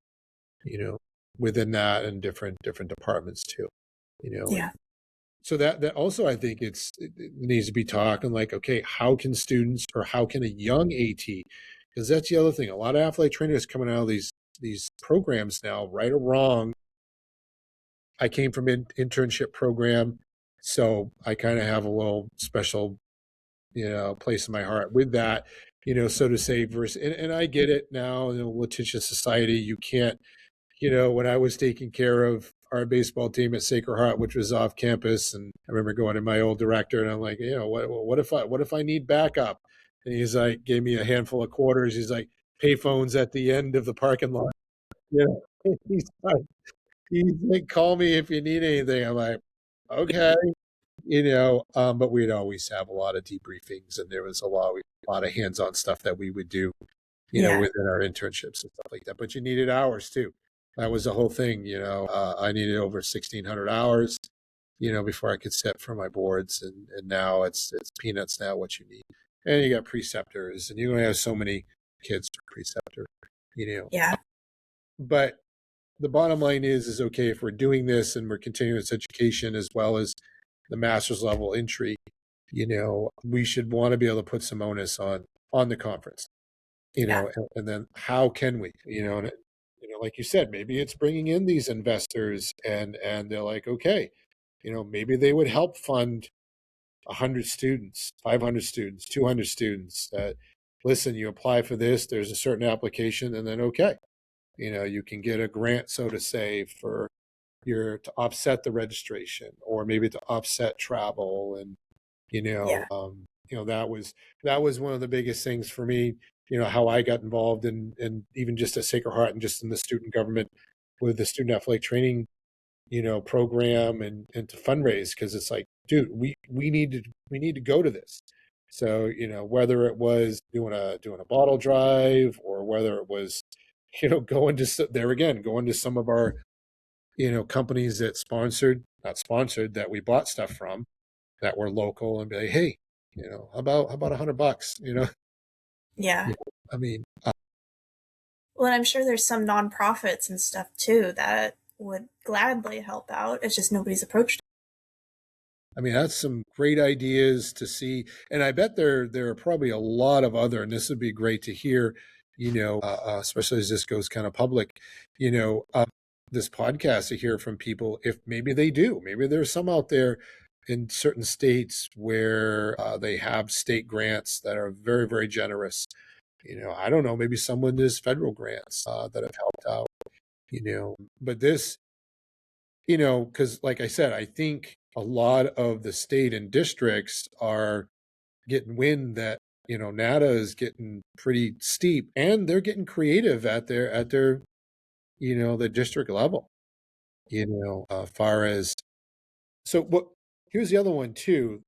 within that and different departments too, Yeah. so that also, I think it needs to be talking like, okay, how can students, or how can a young AT, because that's the other thing, a lot of athletic trainers coming out of these programs now, right or wrong. I came from an internship program, so I kind of have a little special, place in my heart with that, so to say, versus, and I get it now, litigious society, you can't, when I was taking care of our baseball team at Sacred Heart, which was off campus, and I remember going to my old director and I'm like, what if I need backup? And he's like, gave me a handful of quarters. He's like, pay phones at the end of the parking lot. He's like, call me if you need anything. I'm like, okay, but we'd always have a lot of debriefings, and there was a lot of hands-on stuff that we would do, Yeah. within our internships and stuff like that. But you needed hours too. That was the whole thing, I needed over 1,600 hours, before I could sit for my boards. And now it's peanuts now what you need. And you got preceptors, and you only have so many kids per preceptor, Yeah. But the bottom line is okay, if we're doing this and we're continuing this education as well as the master's level entry, we should want to be able to put some onus on the conference, Yeah. and then how can we, and, like you said, maybe it's bringing in these investors, and they're like, okay, maybe they would help fund 100 students, 500 students, 200 students. Listen, you apply for this, there's a certain application, and then, okay, you can get a grant, so to say, for to offset the registration, or maybe to offset travel. And, Yeah. that was one of the biggest things for me, how I got involved in even just at Sacred Heart and just in the student government with the student athletic training, program, and to fundraise, because it's like, dude, we need to go to this. So, whether it was doing a bottle drive, or whether it was, going to some of our, companies that not sponsored, that we bought stuff from, that were local, and be like, hey, how about $100, Yeah. I mean, Well, I'm sure there's some nonprofits and stuff too that would gladly help out. It's just nobody's approached. that's some great ideas to see. And I bet there are probably a lot of other, and this would be great to hear, especially as this goes kind of public, this podcast, to hear from people, if maybe they do, maybe there's some out there in certain states where they have state grants that are very, very generous. I don't know, maybe someone does federal grants that have helped out, but this, because like I said, I think a lot of the state and districts are getting wind that, NATA is getting pretty steep, and they're getting creative at their, the district level, far as, so what, here's the other one too,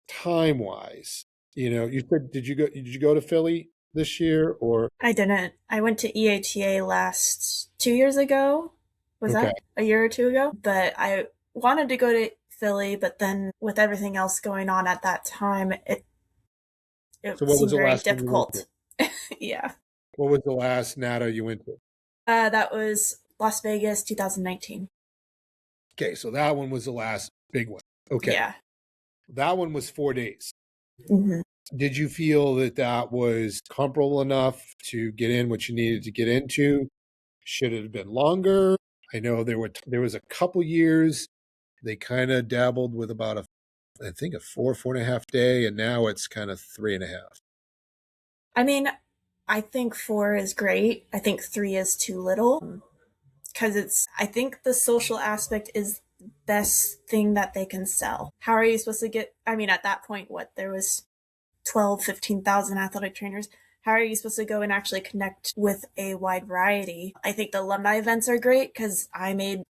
time wise, you said, did you go to Philly this year, or? I didn't. I went to EATA last 2 years ago. Was Okay. that a year or two ago? But I wanted to go to Philly, but then with everything else going on at that time, it So what was seemed the very last one you went difficult. Yeah. What was the last NATA you went to? That was Las Vegas 2019. Okay, so that one was the last big one. Okay. Yeah. That one was 4 days. Mm-hmm. Did you feel that was comparable enough to get in what you needed to get into? Should it have been longer? I know there was a couple years they kind of dabbled with about I think a 4.5 day, and now it's kind of 3.5. I mean, I think 4 is great. I think 3 is too little because I think the social aspect is the best thing that they can sell. How are you supposed to get, I mean, at that point, there was 12, 15,000 athletic trainers. How are you supposed to go and actually connect with a wide variety? I think the alumni events are great because I made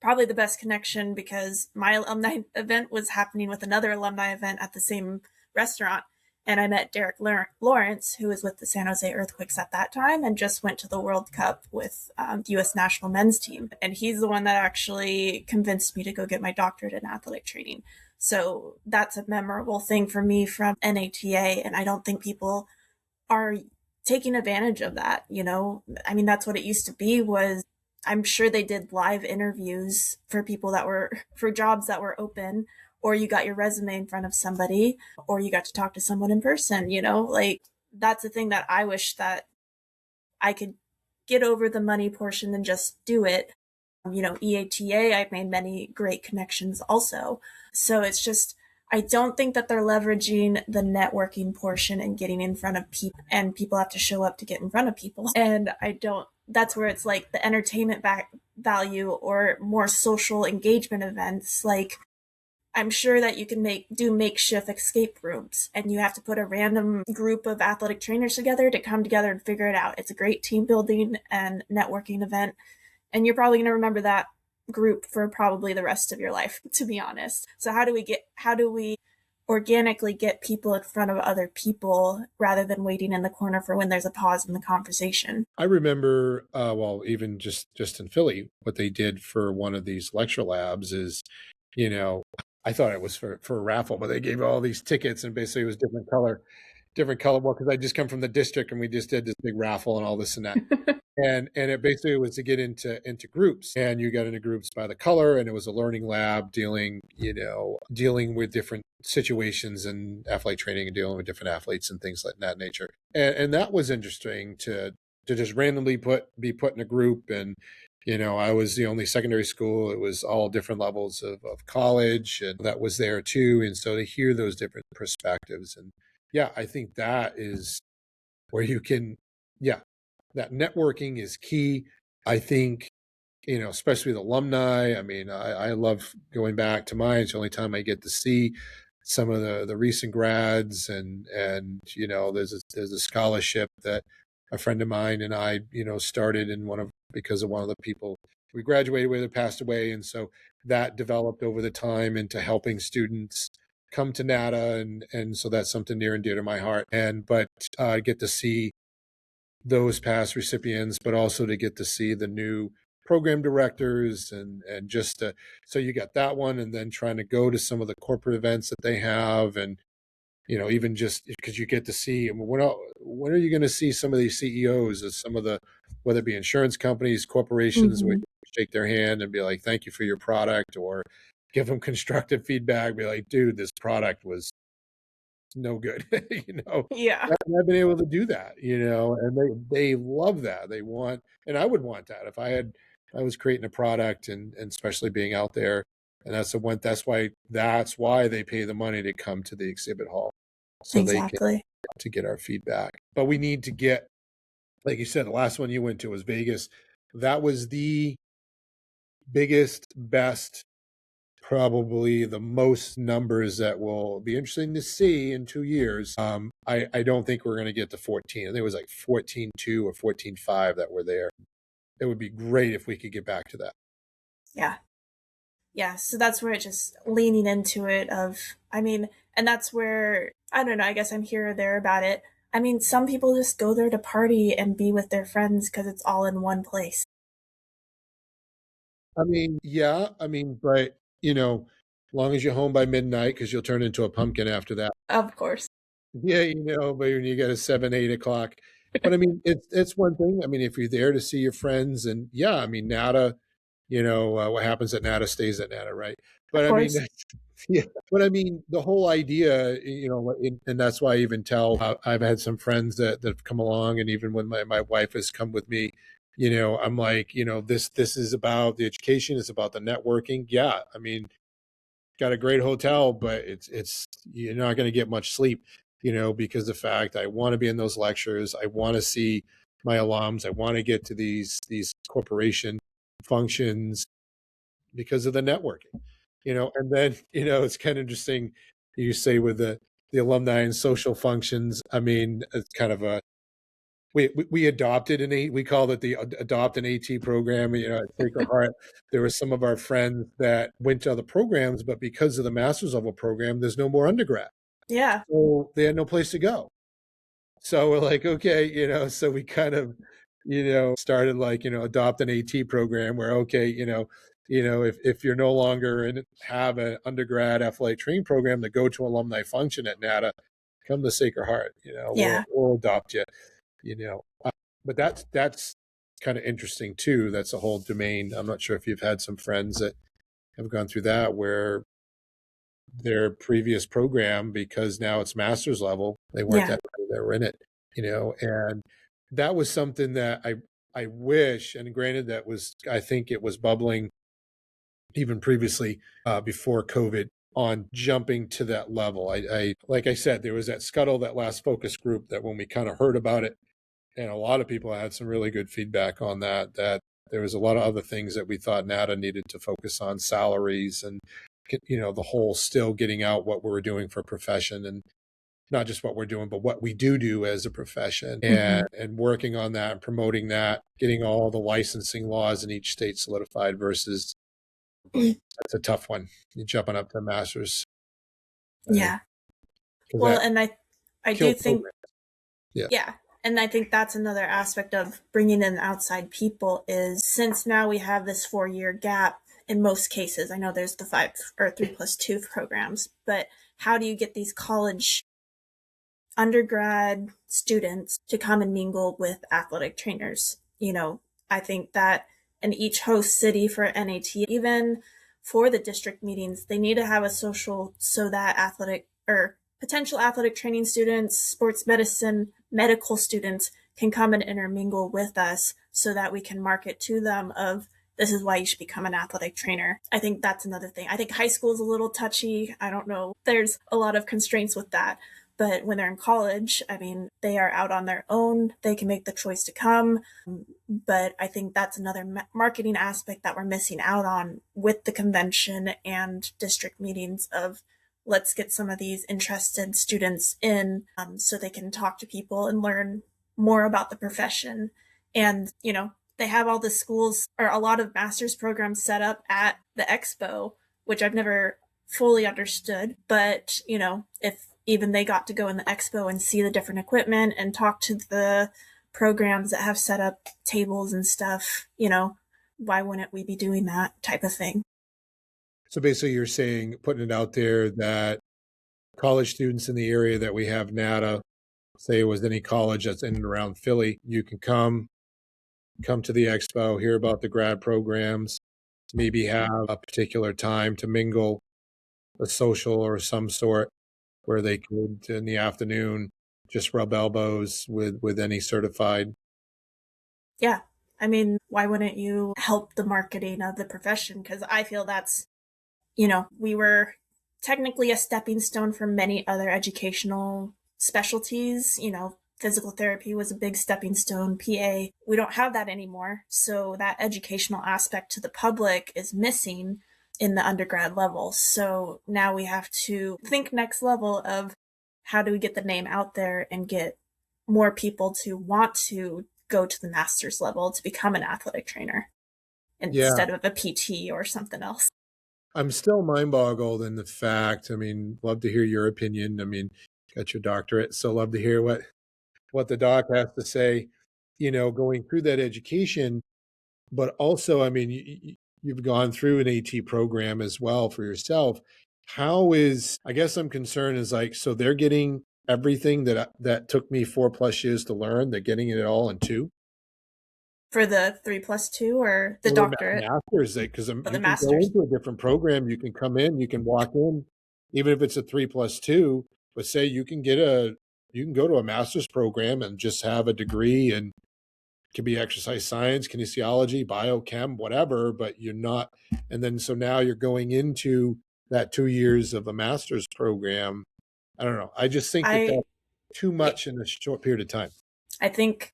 probably the best connection because my alumni event was happening with another alumni event at the same restaurant. And I met Derek Lawrence, who was with the San Jose Earthquakes at that time and just went to the World Cup with the U.S. national men's team. And he's the one that actually convinced me to go get my doctorate in athletic training. So that's a memorable thing for me from NATA. And I don't think people are taking advantage of that. I mean, that's what it used to be. Was I'm sure they did live interviews for people for jobs that were open, or you got your resume in front of somebody, or you got to talk to someone in person, like that's the thing that I wish that I could get over the money portion and just do it. EATA, I've made many great connections also. So it's just, I don't think that they're leveraging the networking portion and getting in front of people, and people have to show up to get in front of people. And that's where it's like the entertainment value or more social engagement events. Like, I'm sure that you can do makeshift escape rooms, and you have to put a random group of athletic trainers together to come together and figure it out. It's a great team building and networking event. And you're probably going to remember that group for probably the rest of your life, to be honest. So how do we organically get people in front of other people rather than waiting in the corner for when there's a pause in the conversation? I remember, even just in Philly, what they did for one of these lecture labs is, I thought it was for a raffle, but they gave all these tickets and basically it was different color. Well, because I just come from the district and we just did this big raffle and all this and that. And it basically was to get into groups, and you got into groups by the color, and it was a learning lab dealing with different situations and athletic training and dealing with different athletes and things like that nature. And that was interesting to just randomly be put in a group. And, I was the only secondary school. It was all different levels of college, and that was there too. And so to hear those different perspectives, and yeah, I think that is where you can, that networking is key. I think, especially the alumni. I mean, I love going back to mine. It's the only time I get to see some of the recent grads, and there's a scholarship that a friend of mine and I, started because of one of the people we graduated with, who passed away. And so that developed over the time into helping students come to NATA. And so that's something near and dear to my heart. But I get to see those past recipients, but also to get to see the new program directors and just so you got that one, and then trying to go to some of the corporate events that they have. And, even just because you get to see, when are you going to see some of these CEOs of some of the, whether it be insurance companies, corporations, where you shake their hand and be like, thank you for your product, or give them constructive feedback, be like, dude, this product was no good. Yeah. I've been able to do that, and they love that. They want, and I would want that if I was creating a product, and especially being out there. And that's why they pay the money to come to the exhibit hall, so exactly. They can to get our feedback. But we need to get, like you said, the last one you went to was Vegas. That was the biggest, best, probably the most numbers that will be interesting to see in 2 years. I don't think we're going to get to 14. I think it was like 14.2 or 14.5 that were there. It would be great if we could get back to that. Yeah. So that's where it's just leaning into it and that's where, I don't know, I guess I'm here or there about it. I mean, some people just go there to party and be with their friends because it's all in one place. I mean, yeah, but as long as you're home by midnight, because you'll turn into a pumpkin after that. Of course. Yeah, but when you get a 7, 8 o'clock. But I mean, it's one thing. I mean, if you're there to see your friends, and NATA, what happens at NATA stays at NATA, right? But Of course. But I mean, the whole idea, and that's why I even tell, I've had some friends that have come along, and even when my wife has come with me, I'm like, this is about the education, it's about the networking. Yeah, I mean, got a great hotel, but it's you're not going to get much sleep. because the fact I want to be in those lectures, I want to see my alums, I want to get to these corporation functions because of the networking, and then, it's kind of interesting you say with the alumni and social functions. I mean, it's kind of a, we adopted we called it the adopt an AT program, at Sacred Heart. There were some of our friends that went to other programs, but because of the master's level program, there's no more undergrad. Yeah. So they had no place to go. So we're like, okay, so we kind of, started like, adopt an AT program where, okay, if you're no longer have an undergrad athletic training program to go to alumni function at NATA, come to Sacred Heart, Yeah. we'll adopt you, but that's kind of interesting too. That's a whole domain. I'm not sure if you've had some friends that have gone through that where their previous program, because now it's master's level, they weren't that ready, they were in it, and that was something that I wish, and granted that was, I think it was bubbling even previously, before COVID, on jumping to that level. I like I said, there was that scuttle, that last focus group, that when we kind of heard about it, and a lot of people had some really good feedback on that there was a lot of other things that we thought NATA needed to focus on, salaries and, the whole still getting out what we were doing for a profession, and not just what we're doing, but what we do as a profession, and working on that and promoting that, getting all the licensing laws in each state solidified versus that's a tough one. You're jumping up to masters. Yeah. Well, and I do think, yeah. And I think that's another aspect of bringing in outside people is, since now we have this 4-year gap in most cases, I know there's the 5 or 3+2 programs, but how do you get these college undergrad students to come and mingle with athletic trainers? I think that in each host city for NAT, even for the district meetings, they need to have a social so that athletic or potential athletic training students, sports medicine, medical students can come and intermingle with us so that we can market to them of, this is why you should become an athletic trainer. I think that's another thing. I think high school is a little touchy. I don't know. There's a lot of constraints with that. But when they're in college, I mean, they are out on their own. They can make the choice to come. But I think that's another marketing aspect that we're missing out on with the convention and district meetings of, let's get some of these interested students in, so they can talk to people and learn more about the profession. And, they have all the schools or a lot of master's programs set up at the expo, which I've never fully understood. But, if even they got to go in the expo and see the different equipment and talk to the programs that have set up tables and stuff, why wouldn't we be doing that type of thing? So basically you're saying, putting it out there, that college students in the area that we have NATA, say it was any college that's in and around Philly, you can come to the expo, hear about the grad programs, maybe have a particular time to mingle, a social or some sort, where they could, in the afternoon, just rub elbows with any certified. Yeah. I mean, why wouldn't you help the marketing of the profession? Because I feel that's, we were technically a stepping stone for many other educational specialties. Physical therapy was a big stepping stone, PA. We don't have that anymore. So that educational aspect to the public is missing in the undergrad level. So now we have to think next level of, how do we get the name out there and get more people to want to go to the master's level to become an athletic trainer instead of a PT or something else. I'm still mind boggled in the fact, I mean, love to hear your opinion. I mean, got your doctorate, so love to hear what the doc has to say, going through that education. But also, I mean, you've gone through an AT program as well for yourself. I guess I'm concerned is like, so they're getting everything that took me 4+ years to learn. They're getting it all in 2. For the 3+2 or the doctorate? Masters, because you can masters. go into a different program. You can come in, you can walk in, even if it's a 3+2, but say you can go to a master's program and just have a degree, and it can be exercise science, kinesiology, biochem, whatever, but you're not. And then, so now you're going into that 2 years of a master's program, I don't know. I just think that I that's too much in a short period of time. I think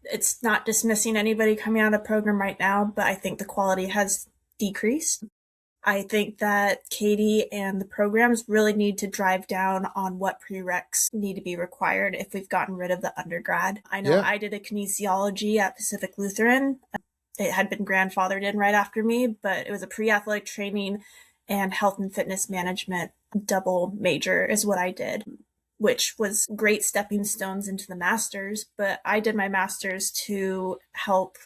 it's not dismissing anybody coming out of the program right now, but I think the quality has decreased. I think that Katie and the programs really need to drive down on what prereqs need to be required if we've gotten rid of the undergrad. I know Yeah. I did a kinesiology at Pacific Lutheran. It had been grandfathered in right after me, but it was a pre-athletic training and health and fitness management double major is what I did, which was great stepping stones into the master's. But I did my master's to help.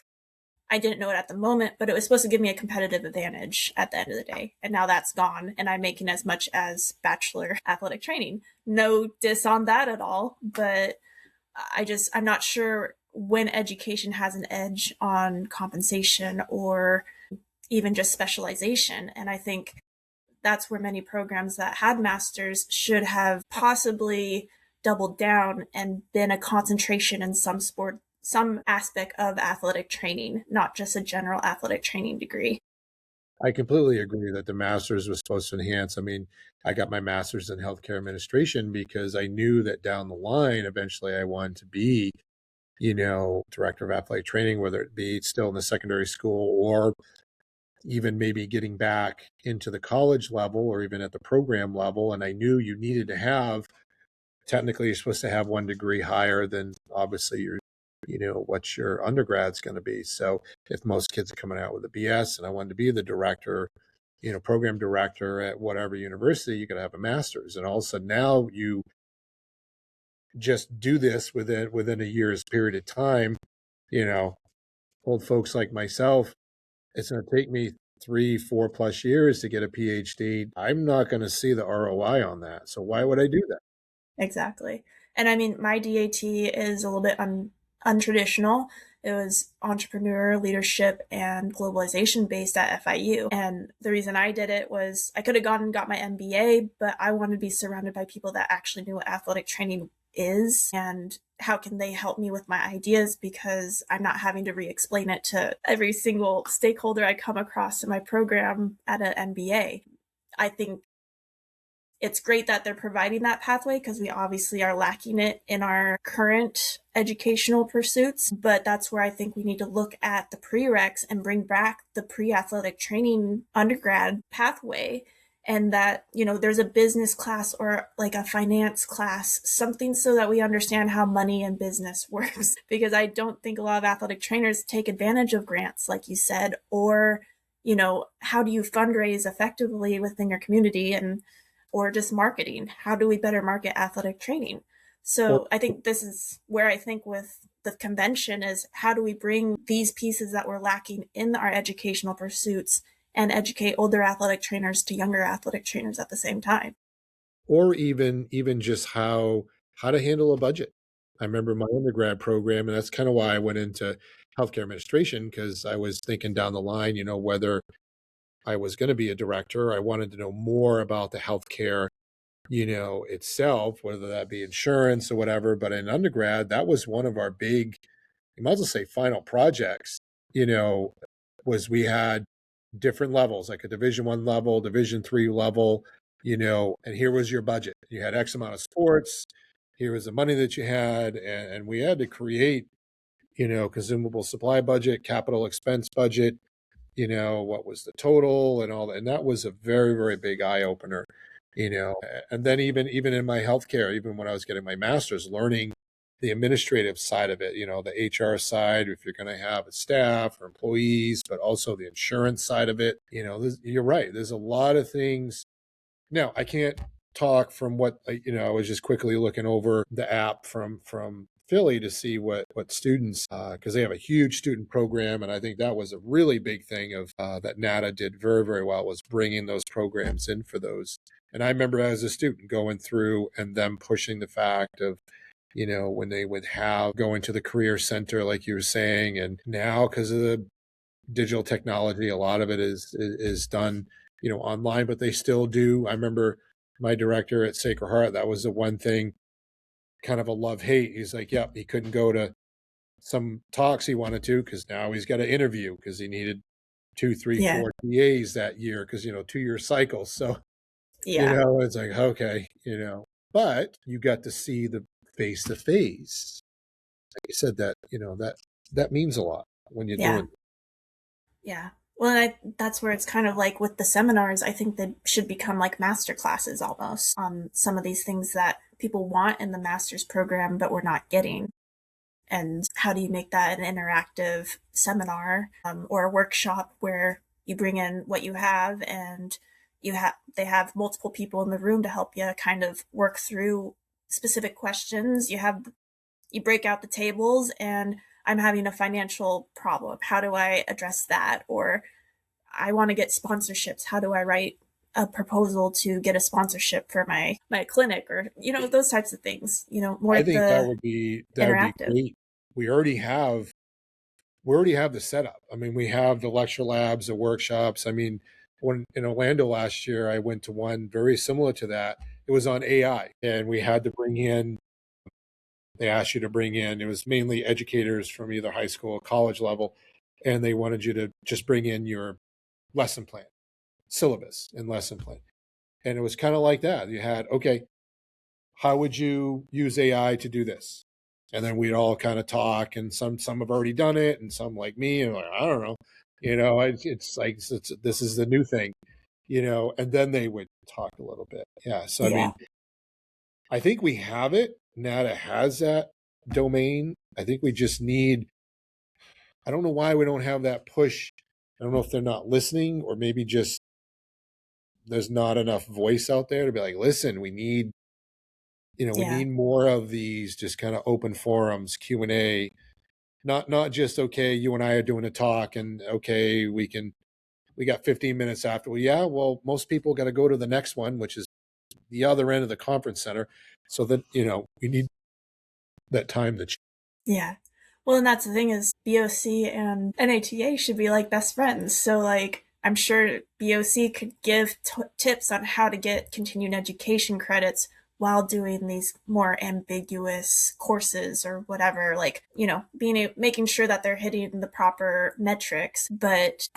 I didn't know it at the moment, but it was supposed to give me a competitive advantage at the end of the day. And now that's gone, and I'm making as much as bachelor athletic training. No diss on that at all, but I'm not sure when education has an edge on compensation or even just specialization. And I think that's where many programs that had masters should have possibly doubled down and been a concentration in some sport, some aspect of athletic training, not just a general athletic training degree. I completely agree that the master's was supposed to enhance. I mean, I got my master's in healthcare administration because I knew that down the line, eventually I wanted to be, director of athletic training, whether it be still in the secondary school or even maybe getting back into the college level or even at the program level. And I knew you needed to have, technically, you're supposed to have one degree higher than obviously what your undergrad's going to be. So if most kids are coming out with a BS and I wanted to be the director, program director at whatever university, you got to have a master's. And all of a sudden now you just do this within a year's period of time. Old folks like myself, it's going to take me 3-4+ years to get a PhD. I'm not going to see the ROI on that. So why would I do that? Exactly. And I mean, my DAT is a little bit untraditional. It was entrepreneur, leadership, and globalization based at FIU. And the reason I did it was I could have gone and got my MBA, but I wanted to be surrounded by people that actually knew what athletic training is and how can they help me with my ideas, because I'm not having to re-explain it to every single stakeholder I come across in my program at an MBA. I think it's great that they're providing that pathway because we obviously are lacking it in our current educational pursuits. But that's where I think we need to look at the prereqs and bring back the pre-athletic training undergrad pathway. And that, there's a business class or like a finance class, something so that we understand how money and business works. Because I don't think a lot of athletic trainers take advantage of grants, like you said, or, how do you fundraise effectively within your community or just marketing? How do we better market athletic training? So I think this is where I think with the convention is how do we bring these pieces that we're lacking in our educational pursuits and educate older athletic trainers to younger athletic trainers at the same time. Or even just how to handle a budget. I remember my undergrad program, and that's kind of why I went into healthcare administration, because I was thinking down the line, whether I was going to be a director, I wanted to know more about the healthcare, itself, whether that be insurance or whatever. But in undergrad, that was one of our big, you might as well say final projects, was we had different levels, like a Division 1 level, Division 3 level, and here was your budget. You had X amount of sports. Here was the money that you had. And we had to create, consumable supply budget, capital expense budget, what was the total and all that. And that was a very, very big eye opener, and then even in my healthcare, even when I was getting my master's, learning the administrative side of it, the HR side, if you're going to have a staff or employees, but also the insurance side of it, you're right. There's a lot of things. Now, I can't talk from what, I was just quickly looking over the app from Philly to see what students, because they have a huge student program. And I think that was a really big thing of that NATA did very, very well, was bringing those programs in for those. And I remember as a student going through and them pushing the fact of, when they would have going to the career center, like you were saying, and now because of the digital technology, a lot of it is done, online, but they still do. I remember my director at Sacred Heart, that was the one thing, kind of a love-hate. He's like, yep, he couldn't go to some talks he wanted to because now he's got to interview because he needed 2, 3, 4 TAs that year because, 2-year cycles. So, Yeah. it's like, okay, but you got to see the face to face. Like you said, that means a lot when you're Yeah. doing. Yeah. Well, that's where it's kind of like with the seminars, I think they should become like master classes almost on some of these things that people want in the master's program, but we're not getting. And how do you make that an interactive seminar or a workshop where you bring in what you have and they have multiple people in the room to help you kind of work through specific questions. You break out the tables and I'm having a financial problem. How do I address that? Or I want to get sponsorships. How do I write a proposal to get a sponsorship for my clinic, or those types of things, more I at think the that would be interactive. great. We already have we already have the setup. I mean, we have the lecture labs, the workshops. I mean, when in Orlando last year, I went to one very similar to that. It was on AI, and we had to bring in. They asked you to bring in. It was mainly educators from either high school or college level, and they wanted you to just bring in your lesson plan, syllabus, and lesson plan. And it was kind of like that. You had, okay, how would you use AI to do this? And then we'd all kind of talk, and some have already done it, and some like me, and like, I don't know, it's like this is the new thing, and then they would talk a little bit. Yeah. So I Yeah. mean, I think we have it. NATA has that domain. I think we just need. I don't know why we don't have that push. I don't know if they're not listening, or maybe just there's not enough voice out there to be like, listen, we Yeah. need more of these just kind of open forums, Q&A, not just, okay, you and I are doing a talk and okay, we got 15 minutes after. Well, yeah, well, most people got to go to the next one, which is the other end of the conference center. So that, we need that time to. Yeah. Well, and that's the thing is BOC and NATA should be like best friends. So like I'm sure BOC could give tips on how to get continuing education credits while doing these more ambiguous courses or whatever, like, making sure that they're hitting the proper metrics. But,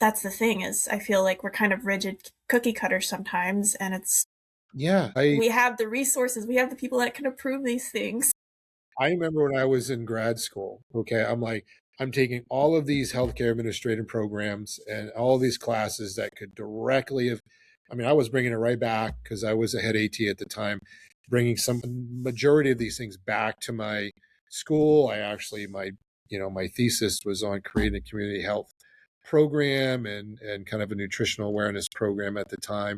that's the thing is I feel like we're kind of rigid cookie cutter sometimes, and Yeah, we have the resources, we have the people that can approve these things. I remember when I was in grad school, okay, I'm taking all of these healthcare administrative programs and all these classes that could directly have, I mean, I was bringing it right back because I was a head AT at the time, bringing some majority of these things back to my school. I actually, my thesis was on creating a community health program and kind of a nutritional awareness program at the time.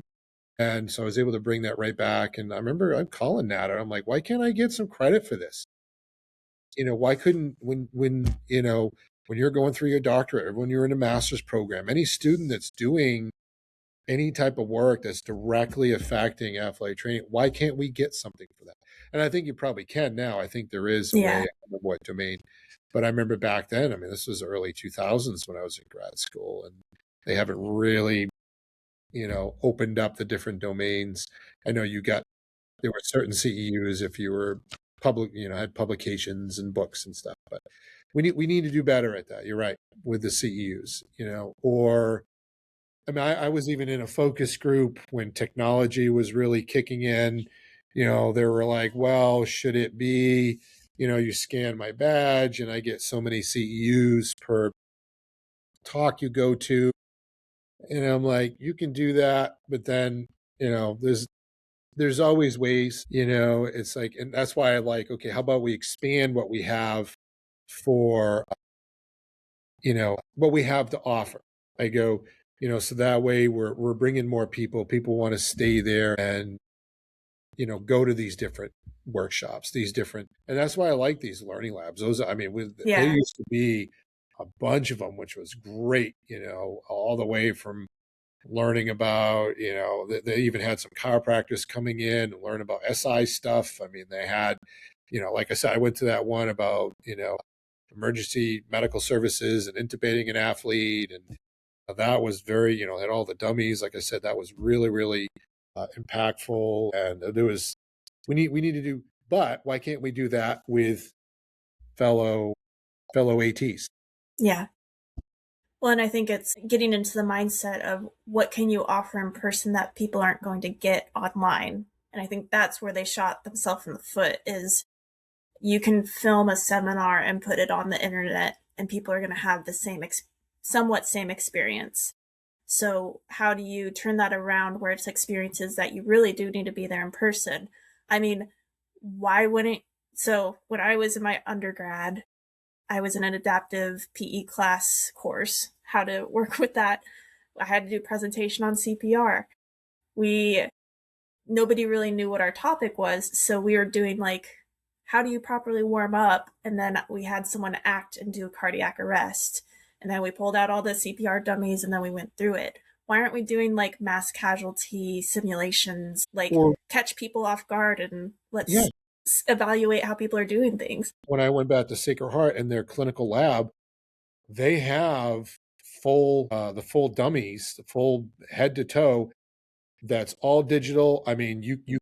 And so I was able to bring that right back. And I remember I'm calling Nat, I'm like, why can't I get some credit for this? Why couldn't when you're going through your doctorate or when you're in a master's program, any student that's doing any type of work that's directly affecting athletic training, why can't we get something for that? And I think you probably can now. I think there is a way, Yeah. I don't know what domain, but I remember back then, I mean, this was early 2000s when I was in grad school, and they haven't really, opened up the different domains. I know there were certain CEUs if you were public, had publications and books and stuff. But we need to do better at that. You're right, with the CEUs, or I mean, I was even in a focus group when technology was really kicking in. They were like, well, should it be, you scan my badge and I get so many CEUs per talk you go to. And I'm like, you can do that, but then, there's always ways, it's like, and that's why I like, okay, how about we expand what we have for, what we have to offer. I go, so that way we're bringing more people want to stay there and, go to these different workshops, and that's why I like these learning labs. Those, I mean, there Yeah. used to be a bunch of them, which was great, all the way from learning about, they even had some chiropractors coming in and learn about SI stuff. I mean, they had, like I said, I went to that one about, emergency medical services and intubating an athlete. And that was very, had all the dummies. Like I said, that was really, really impactful. And we need to do, but why can't we do that with fellow ATs? Yeah. Well, and I think it's getting into the mindset of what can you offer in person that people aren't going to get online. And I think that's where they shot themselves in the foot is you can film a seminar and put it on the internet and people are going to have the somewhat same experience. So how do you turn that around where it's experiences that you really do need to be there in person? I mean, why wouldn't, so when I was in my undergrad, I was in an adaptive PE class course, how to work with that. I had to do a presentation on CPR. Nobody really knew what our topic was. So we were doing like, how do you properly warm up? And then we had someone act and do a cardiac arrest. And then we pulled out all the CPR dummies and then we went through it. Why aren't we doing like mass casualty simulations, like catch people off guard and let's evaluate how people are doing things? When I went back to Sacred Heart and their clinical lab, they have the full dummies, the full head to toe. That's all digital. I mean, you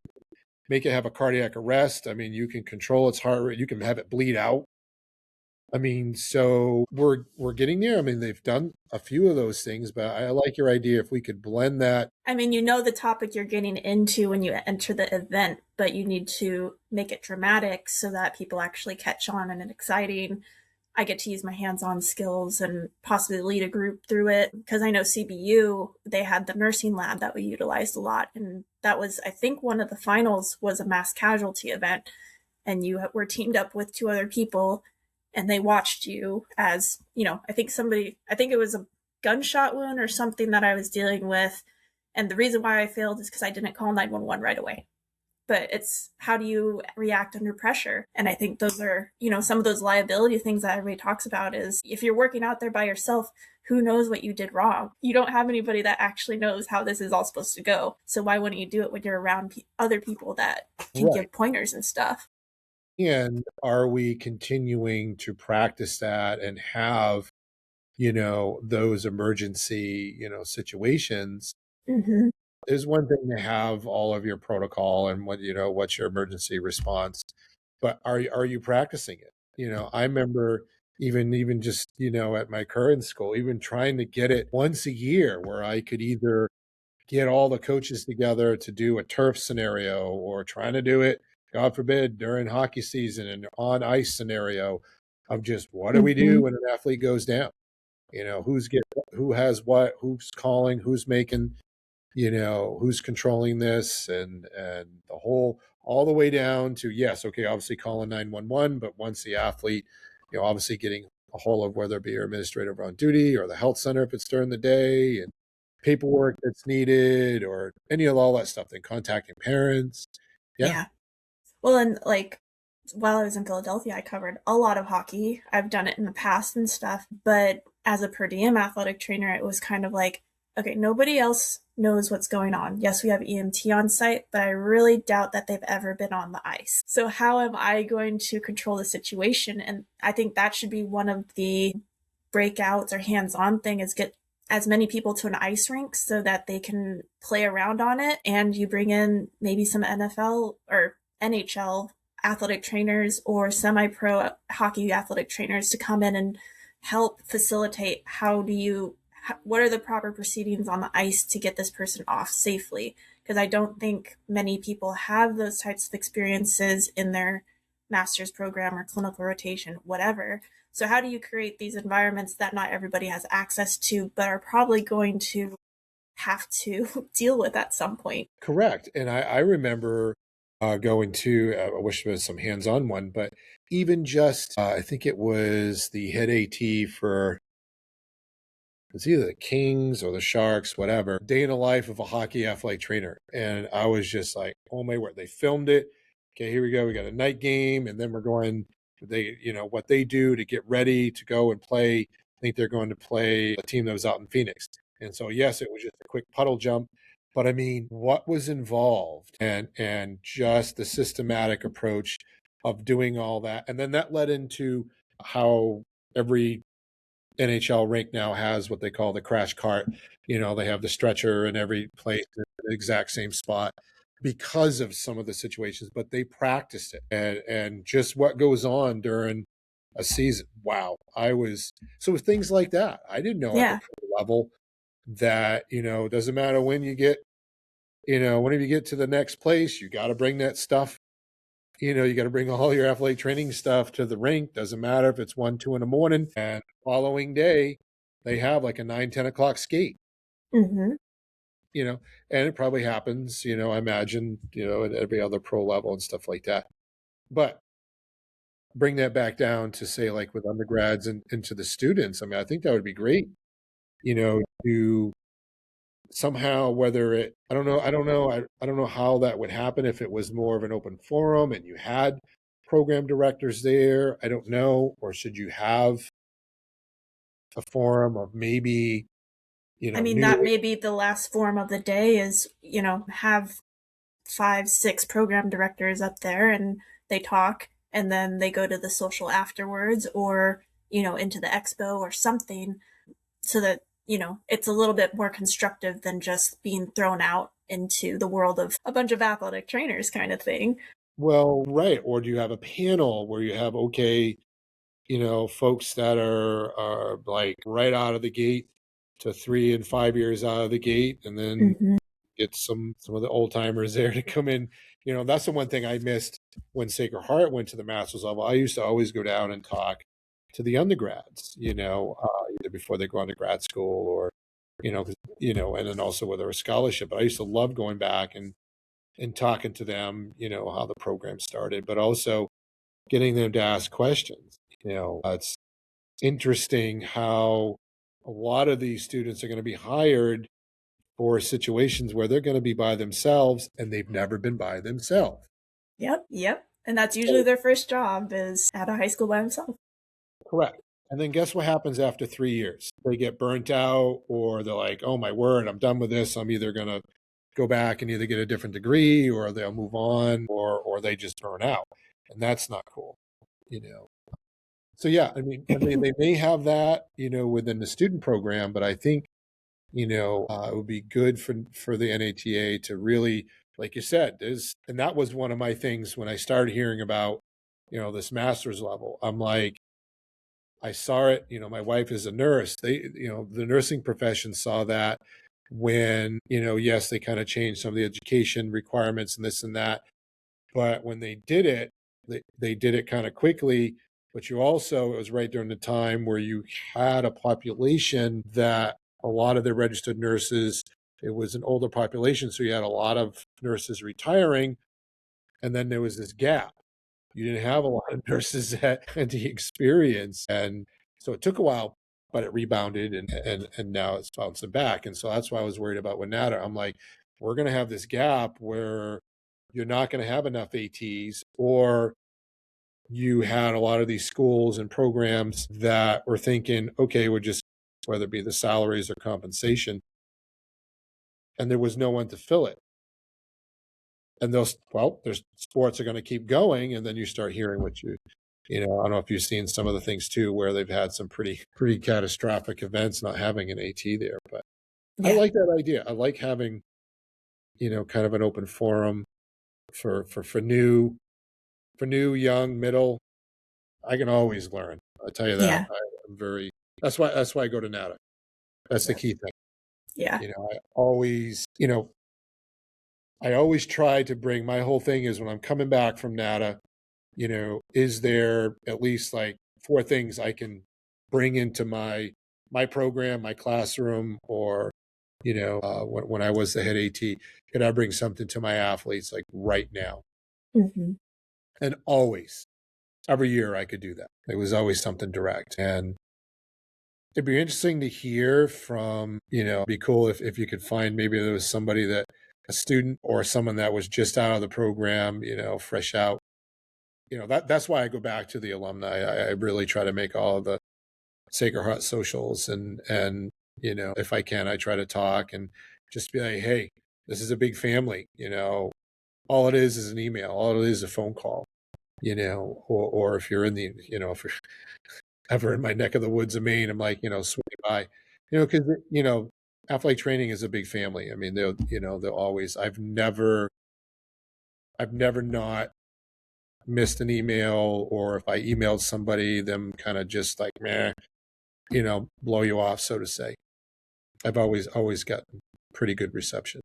make it have a cardiac arrest. I mean, you can control its heart rate. You can have it bleed out. I mean, so we're getting there. I mean, they've done a few of those things, but I like your idea if we could blend that. I mean, you know the topic you're getting into when you enter the event, but you need to make it dramatic so that people actually catch on and it's exciting. I get to use my hands-on skills and possibly lead a group through it because I know CBU, they had the nursing lab that we utilized a lot. And that was, I think one of the finals was a mass casualty event and you were teamed up with 2 other people and they watched you as, I think it was a gunshot wound or something that I was dealing with. And the reason why I failed is because I didn't call 911 right away. But it's how do you react under pressure? And I think those are, some of those liability things that everybody talks about is if you're working out there by yourself, who knows what you did wrong? You don't have anybody that actually knows how this is all supposed to go. So why wouldn't you do it when you're around other people that can give pointers and stuff? And are we continuing to practice that and have, those emergency, situations? Mm-hmm. Is one thing to have all of your protocol and what's your emergency response, but are you practicing it? I remember even just at my current school, even trying to get it once a year where I could either get all the coaches together to do a turf scenario or trying to do it, God forbid, during hockey season and on ice scenario of just what do we do when an athlete goes down? Who has what, who's calling, who's making, who's controlling this and the whole, all the way down to, yes, okay, obviously calling 911, but once the athlete, obviously getting a hold of whether it be your administrator on duty or the health center if it's during the day and paperwork that's needed or any of all that stuff, then contacting parents. Yeah. Well, and like while I was in Philadelphia, I covered a lot of hockey. I've done it in the past and stuff, but as a per diem athletic trainer, it was kind of like, okay, nobody else knows what's going on. Yes, we have EMT on site, but I really doubt that they've ever been on the ice. So how am I going to control the situation? And I think that should be one of the breakouts or hands-on thing is get as many people to an ice rink so that they can play around on it. And you bring in maybe some NFL or NHL athletic trainers or semi-pro hockey athletic trainers to come in and help facilitate what are the proper proceedings on the ice to get this person off safely? Because I don't think many people have those types of experiences in their master's program or clinical rotation, whatever. So how do you create these environments that not everybody has access to, but are probably going to have to deal with at some point? Correct. And I remember going to, I wish there was some hands-on one, but even just, I think it was the head AT for, it's either the Kings or the Sharks, whatever, day in the life of a hockey athletic trainer. And I was just like, oh my word, they filmed it. Okay, here we go. We got a night game. And then we're going, what they do to get ready to go and play. I think they're going to play a team that was out in Phoenix. And so, yes, it was just a quick puddle jump. But I mean, what was involved and just the systematic approach of doing all that. And then that led into how every NHL rink now has what they call the crash cart. They have the stretcher in every place in the exact same spot because of some of the situations, but they practiced it and just what goes on during a season. Wow. So things like that. I didn't know at the level that, doesn't matter when you get whenever you get to the next place, you got to bring that stuff. You got to bring all your athletic training stuff to the rink. Doesn't matter if it's 1, 2 in the morning. And the following day, they have like a 9, 10 o'clock skate. Mm-hmm. And it probably happens, I imagine, at every other pro level and stuff like that. But bring that back down to say like with undergrads and to the students. I mean, I think that would be great, to somehow, whether I don't know how that would happen if it was more of an open forum and you had program directors there. I don't know. Or should you have a forum of maybe, I mean, that may be the last forum of the day is, have 5, 6 program directors up there and they talk and then they go to the social afterwards or, into the expo or something so that, it's a little bit more constructive than just being thrown out into the world of a bunch of athletic trainers kind of thing. Well, right. Or do you have a panel where you have, folks that are like right out of the gate to 3 and 5 years out of the gate, and then get some of the old timers there to come in. That's the one thing I missed when Sacred Heart went to the master's level. I used to always go down and talk to the undergrads, either before they go on to grad school or, and then also with a scholarship. But I used to love going back and talking to them, how the program started, but also getting them to ask questions. It's interesting how a lot of these students are going to be hired for situations where they're going to be by themselves and they've never been by themselves. Yep. And that's usually their first job is at a high school by themselves. Correct. And then guess what happens after 3 years? They get burnt out, or they're like, oh my word, I'm done with this. I'm either going to go back and either get a different degree or they'll move on or they just burn out. And that's not cool, So yeah, I mean, they may have that, within the student program, but I think, it would be good for the NATA to really, like you said, and that was one of my things when I started hearing about, this master's level. I'm like, I saw it, my wife is a nurse. The nursing profession saw that when, yes, they kind of changed some of the education requirements and this and that. But when they did it, they did it kind of quickly. But it was right during the time where you had a population that a lot of the registered nurses, it was an older population. So you had a lot of nurses retiring. And then there was this gap. You didn't have a lot of nurses that had the experience. And so it took a while, but it rebounded and now it's bouncing back. And so that's why I was worried about with NATA. I'm like, we're going to have this gap where you're not going to have enough ATs, or you had a lot of these schools and programs that were thinking, okay, we're just, whether it be the salaries or compensation, and there was no one to fill it. And their sports are going to keep going. And then you start hearing I don't know if you've seen some of the things too, where they've had some pretty catastrophic events not having an AT there. But yeah. I like that idea. I like having, kind of an open forum for new, young, middle. I can always learn. I tell you that. Yeah. That's why I go to NATA. That's the key thing. Yeah. I always try to bring, my whole thing is when I'm coming back from NATA, is there at least like 4 things I can bring into my program, my classroom, or, when I was the head AT, could I bring something to my athletes like right now? Mm-hmm. And always, every year I could do that. It was always something direct. And it'd be interesting to hear from, it'd be cool if you could find, maybe there was somebody a student or someone that was just out of the program, fresh out. That's why I go back to the alumni. I really try to make all of the Sacred Heart socials and if I can, I try to talk and just be like, hey, this is a big family, all it is an email, all it is a phone call, or if you're in the, if you're ever in my neck of the woods of Maine, I'm like, swing by, because, athletic training is a big family. I mean, they'll always, I've never not missed an email, or if I emailed somebody, them kind of just like, meh, blow you off, so to say. I've always gotten pretty good reception.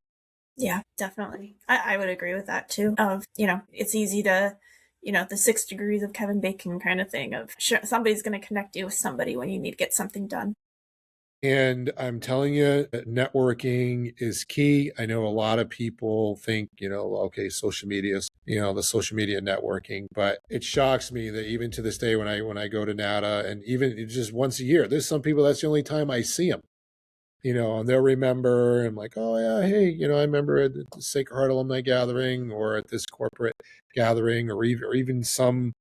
Yeah, definitely. I would agree with that too. Of, it's easy to, the 6 degrees of Kevin Bacon kind of thing of sure somebody's going to connect you with somebody when you need to get something done. And I'm telling you, networking is key. I know a lot of people think, okay, social media, the social media networking, but it shocks me that even to this day, when I go to NATA, and even just once a year, there's some people that's the only time I see them. And they'll remember, and like, oh yeah, hey, I remember at the Sacred Heart Alumni Gathering, or at this corporate gathering, or even some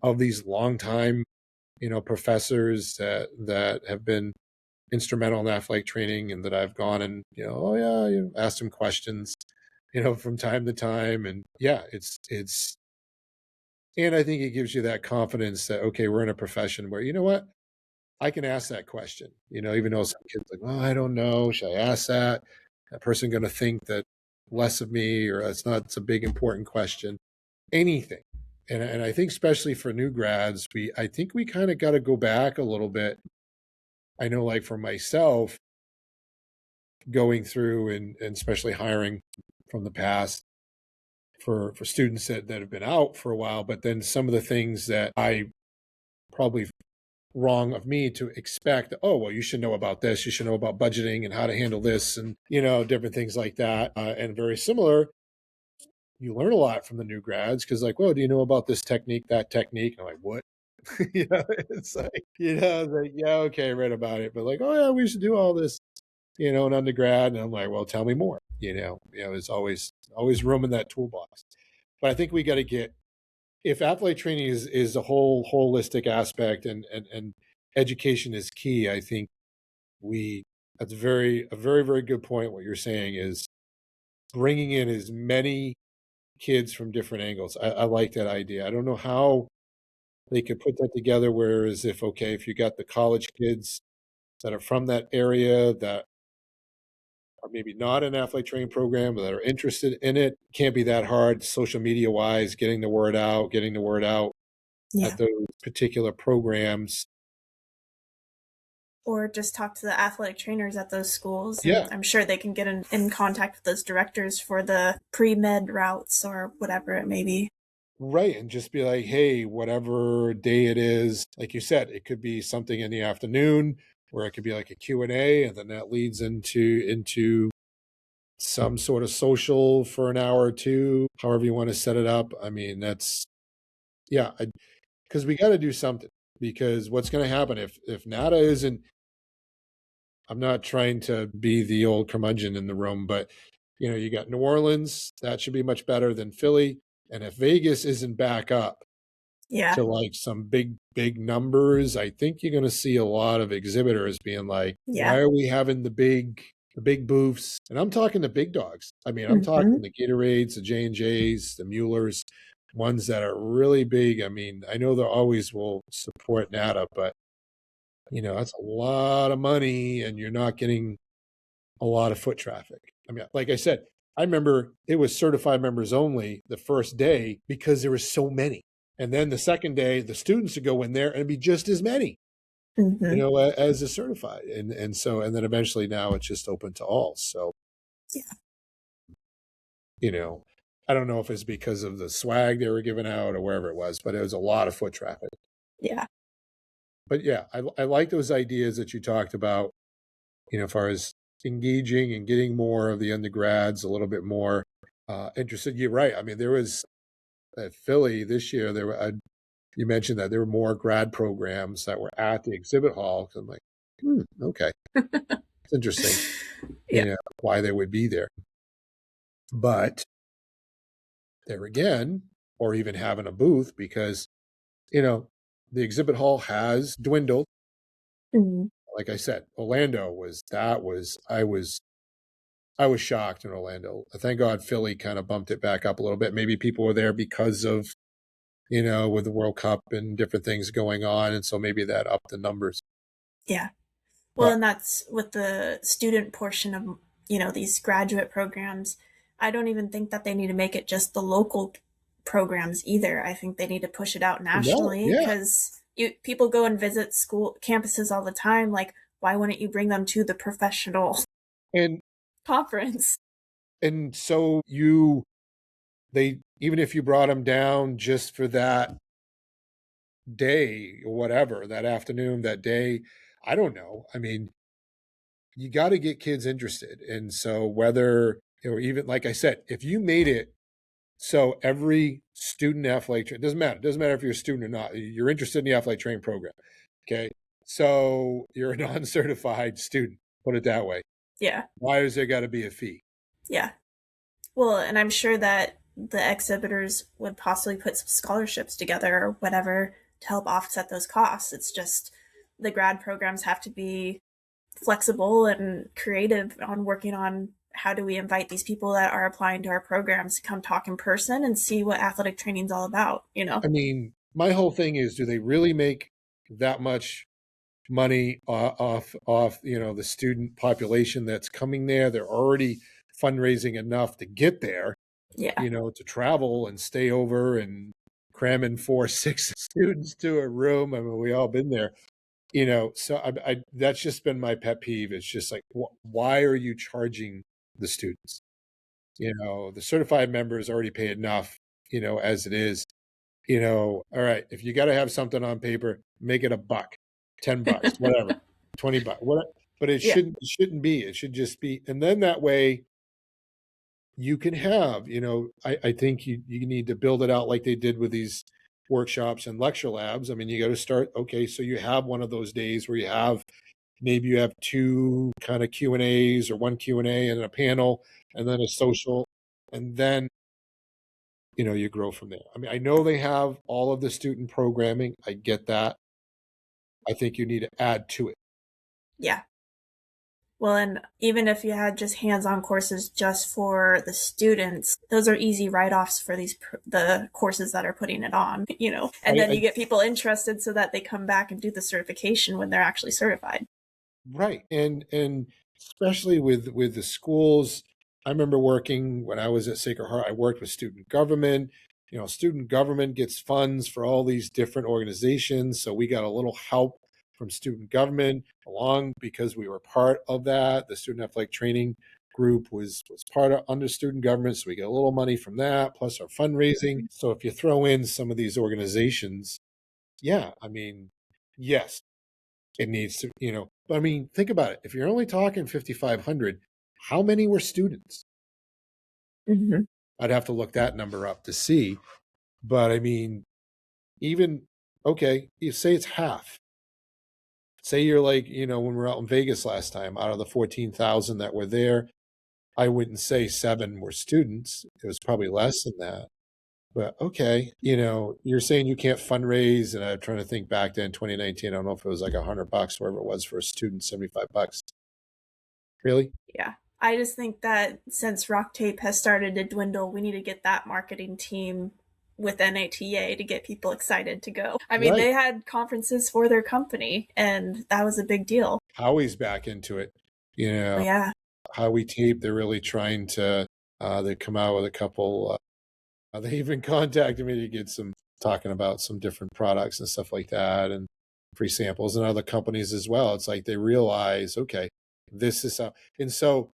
of these longtime, professors that have been instrumental in athletic training, and that I've gone and, oh yeah, asked them questions, from time to time. And yeah, and I think it gives you that confidence that, okay, we're in a profession where, what, I can ask that question, even though some kids like, well, I don't know, should I ask that? That person going to think that less of me, or it's a big important question, anything. And I think especially for new grads, I think we kind of got to go back a little bit. I know, like for myself, going through and especially hiring from the past for students that have been out for a while, but then some of the things that I probably wrong of me to expect, oh, well, you should know about this, you should know about budgeting and how to handle this, and different things like that. And very similar, you learn a lot from the new grads, because like, well, do you know about this technique, that technique? And I'm like, what? It's like, like, yeah, okay, I read about it, but like, oh yeah, we should do all this, in undergrad. And I'm like, well, tell me more. There's always room in that toolbox. But I think we got to get, if athletic training is a whole holistic aspect, and education is key. I think that's a very, very good point. What you're saying is bringing in as many kids from different angles. I like that idea. I don't know how they could put that together. Whereas if you got the college kids that are from that area, that are maybe not an athletic training program, but that are interested in it, can't be that hard social media wise, getting the word out Yeah. at those particular programs. Or just talk to the athletic trainers at those schools. And Yeah. I'm sure they can get in contact with those directors for the pre-med routes or whatever it may be. Right. And just be like, hey, whatever day it is, like you said, it could be something in the afternoon, or it could be like a Q&A, and then that leads into some sort of social for an hour or two, however you want to set it up. I mean, that's, yeah, because we got to do something, because what's going to happen if NATA isn't, I'm not trying to be the old curmudgeon in the room, but you got New Orleans, that should be much better than Philly. And if Vegas isn't back up Yeah. to like some big numbers, I think you're going to see a lot of exhibitors being like, Yeah. why are we having the big booths? And I'm talking the big dogs. I mean, I'm talking the Gatorades, the J&Js, the Muellers, ones that are really big. I mean, I know they always will support NATA, but that's a lot of money, and you're not getting a lot of foot traffic. I mean, like I said, I remember it was certified members only the first day because there were so many. And then the second day, the students would go in there and it'd be just as many, as the certified. And then eventually now it's just open to all. So, yeah. I don't know if it's because of the swag they were giving out or wherever it was, but it was a lot of foot traffic. Yeah. But yeah, I like those ideas that you talked about, as far as engaging and getting more of the undergrads a little bit more interested. You're right. I mean, there was at Philly this year, you mentioned that there were more grad programs that were at the exhibit hall. So I'm like, okay, it's interesting, Yeah. why they would be there. But there again, or even having a booth, because, the exhibit hall has dwindled. Mhm. Like I said, Orlando I was shocked in Orlando. Thank God Philly kind of bumped it back up a little bit. Maybe people were there because of, with the World Cup and different things going on. And so maybe that upped the numbers. Yeah. Well, But and that's with the student portion of, these graduate programs. I don't even think that they need to make it just the local programs either. I think they need to push it out no, nationally, yeah. because people go and visit school campuses all the time. Like, why wouldn't you bring them to the professional And conference? And so they, even if you brought them down just for that day or whatever, that afternoon, that day, I don't know. I mean, you got to get kids interested. And so whether, even like I said, if you made it so every student athletic, it doesn't matter. It doesn't matter if you're a student or not. You're interested in the athletic training program. Okay. So you're a non-certified student, put it that way. Yeah. Why is there got to be a fee? Yeah. Well, and I'm sure that the exhibitors would possibly put some scholarships together or whatever to help offset those costs. It's just the grad programs have to be flexible and creative on working on how do we invite these people that are applying to our programs to come talk in person and see what athletic training is all about, you know? I mean, my whole thing is, do they really make that much money off the student population that's coming there? They're already fundraising enough to get there, Yeah. to travel and stay over and cram in 4 6 students to a room. I mean, we all been there, so I that's just been my pet peeve. It's just like, why are you charging the students? The certified members already pay enough, as it is. All right, if you got to have something on paper, make it $1, $10, whatever, $20, what, but it Yeah. shouldn't be. It should just be, and then that way you can have, I think you need to build it out like they did with these workshops and lecture labs. I mean, you got to start, okay, so you have one of those days where maybe you have two kind of Q&As or one Q&A and a panel and then a social, and then you grow from there. I mean, I know they have all of the student programming. I get that. I think you need to add to it. Yeah. Well, and even if you had just hands-on courses just for the students, those are easy write-offs for the courses that are putting it on, and then you get people interested so that they come back and do the certification when they're actually certified. Right. And especially with the schools, I remember working when I was at Sacred Heart, I worked with student government. Student government gets funds for all these different organizations. So we got a little help from student government along because we were part of that. The student athletic training group was part of under student government. So we get a little money from that, plus our fundraising. So if you throw in some of these organizations, yeah, I mean, yes, it needs to, but I mean, think about it. If you're only talking 5,500, how many were students? Mm-hmm. I'd have to look that number up to see. But I mean, okay, you say it's half. Say you're like, when we were out in Vegas last time, out of the 14,000 that were there, I wouldn't say 7 were students. It was probably less than that. But okay, you're saying you can't fundraise, and I'm trying to think back then, 2019. I don't know if it was like $100, whatever it was for a student, $75. Really? Yeah. I just think that since Rock Tape has started to dwindle, we need to get that marketing team with NATA to get people excited to go. I mean, They had conferences for their company, and that was a big deal. Howie's back into it. Yeah. Howie Tape, they're really trying to, they come out with a couple, they even contacted me to get talking about some different products and stuff like that, and free samples, and other companies as well. It's like they realize, okay, this is how, and so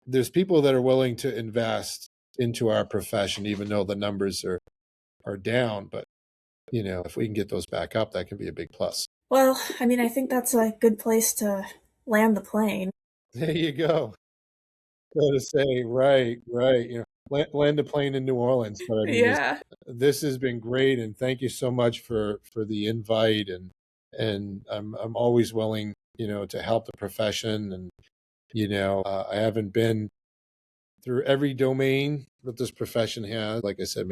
there's people that are willing to invest into our profession, even though the numbers are down. But, if we can get those back up, that can be a big plus. Well, I mean, I think that's a good place to land the plane. There you go. So to say, right. Land a plane in New Orleans. But I mean, Yeah. this has been great, and thank you so much for the invite. And I'm always willing, to help the profession. And I haven't been through every domain that this profession has. Like I said,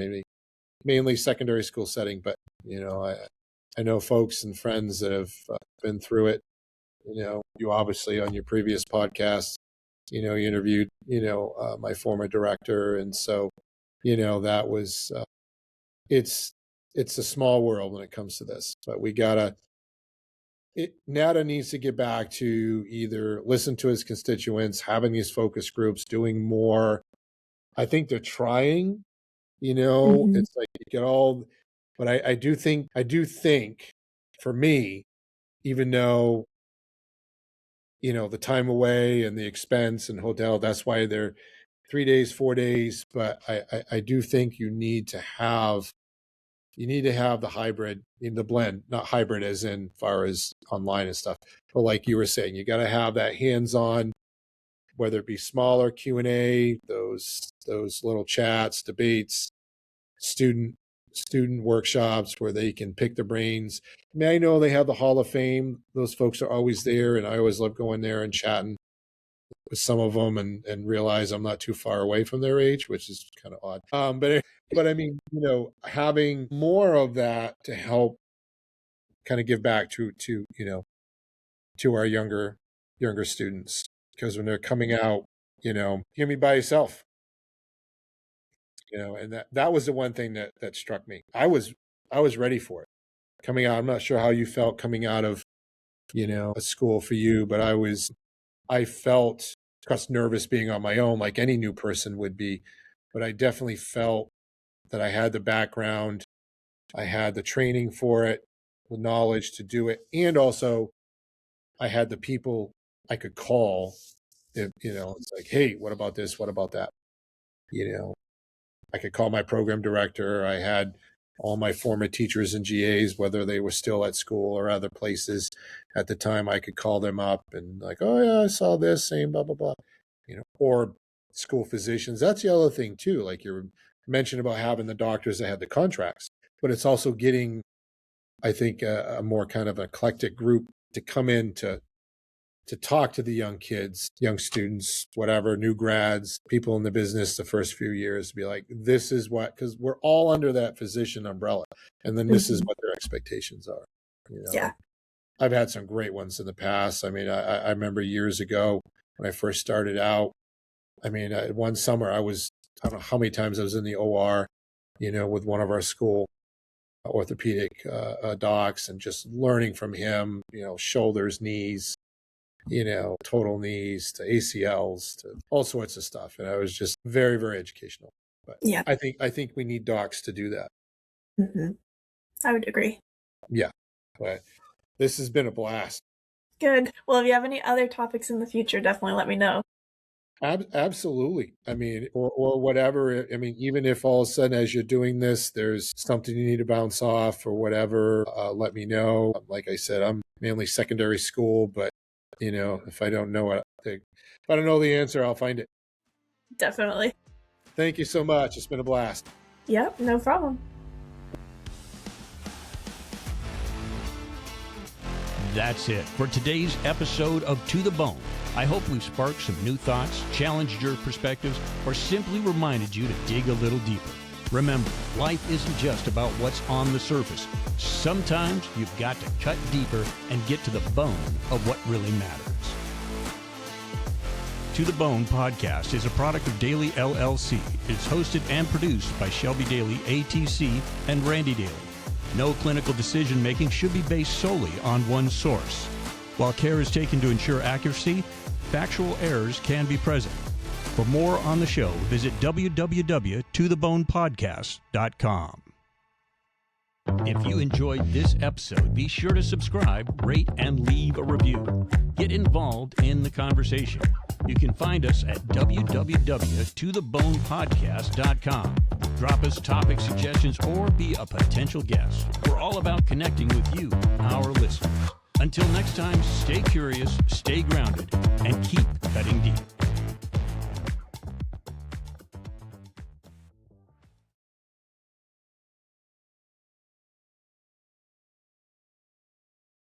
mainly secondary school setting, but I know folks and friends that have been through it. You obviously on your previous podcast, you interviewed my former director, and so that was it's a small world when it comes to this, but NATA needs to get back to either listen to his constituents, having these focus groups, doing more. I think they're trying, Mhm. it's like you get all, but I do think for me, even though, the time away and the expense and hotel, that's why they're 3 days, 4 days, but I do think you need to have the hybrid, in the blend, not hybrid as in far as online and stuff, but like you were saying, you got to have that hands-on, whether it be smaller Q&A, those little chats, debates, student workshops where they can pick their brains. I mean, I know they have the Hall of Fame. Those folks are always there, and I always love going there and chatting with some of them and realize I'm not too far away from their age, which is kind of odd. But I mean, having more of that to help kind of give back to our younger students, because when they're coming out, you're gonna be by yourself, and that was the one thing that struck me. I was ready for it coming out. I'm not sure how you felt coming out of a school for you, but I felt, of course, nervous being on my own, like any new person would be, but I definitely felt that I had the background, I had the training for it, the knowledge to do it, and also I had the people I could call. It's like, hey, what about this? What about that? I could call my program director. I had all my former teachers and GAs, whether they were still at school or other places at the time. I could call them up and like, oh yeah, I saw this, saying blah blah blah, or school physicians. That's the other thing too. Like you mentioned about having the doctors that had the contracts, but it's also getting, I think, a more kind of eclectic group to come in to talk to the young kids, young students, whatever, new grads, people in the business the first few years, to be like, this is what, because we're all under that physician umbrella. And then this is what their expectations are. Yeah. I've had some great ones in the past. I mean, I remember years ago when I first started out, I mean, one summer I don't know how many times I was in the OR, with one of our school orthopedic docs, and just learning from him, shoulders, knees, total knees to ACLs to all sorts of stuff. And I was just very, very educational. But yeah, I think we need docs to do that. Mm-hmm. I would agree. Yeah. But this has been a blast. Good. Well, if you have any other topics in the future, definitely let me know. Absolutely. I mean, or whatever. I mean, even if all of a sudden as you're doing this, there's something you need to bounce off or whatever, let me know. Like I said, I'm mainly secondary school, but if I don't know the answer, I'll find it. Definitely. Thank you so much. It's been a blast. Yep, no problem. That's it for today's episode of To The Bone. I hope we've sparked some new thoughts, challenged your perspectives, or simply reminded you to dig a little deeper. Remember, life isn't just about what's on the surface. Sometimes you've got to cut deeper and get to the bone of what really matters. To the Bone podcast is a product of Daly LLC. It's hosted and produced by Shelby Daly, ATC, and Randy Daly. No clinical decision-making should be based solely on one source. While care is taken to ensure accuracy, factual errors can be present. For more on the show, visit www.tothebonepodcast.com. If you enjoyed this episode, be sure to subscribe, rate, and leave a review. Get involved in the conversation. You can find us at www.tothebonepodcast.com. Drop us topic suggestions or be a potential guest. We're all about connecting with you, our listeners. Until next time, stay curious, stay grounded, and keep cutting deep.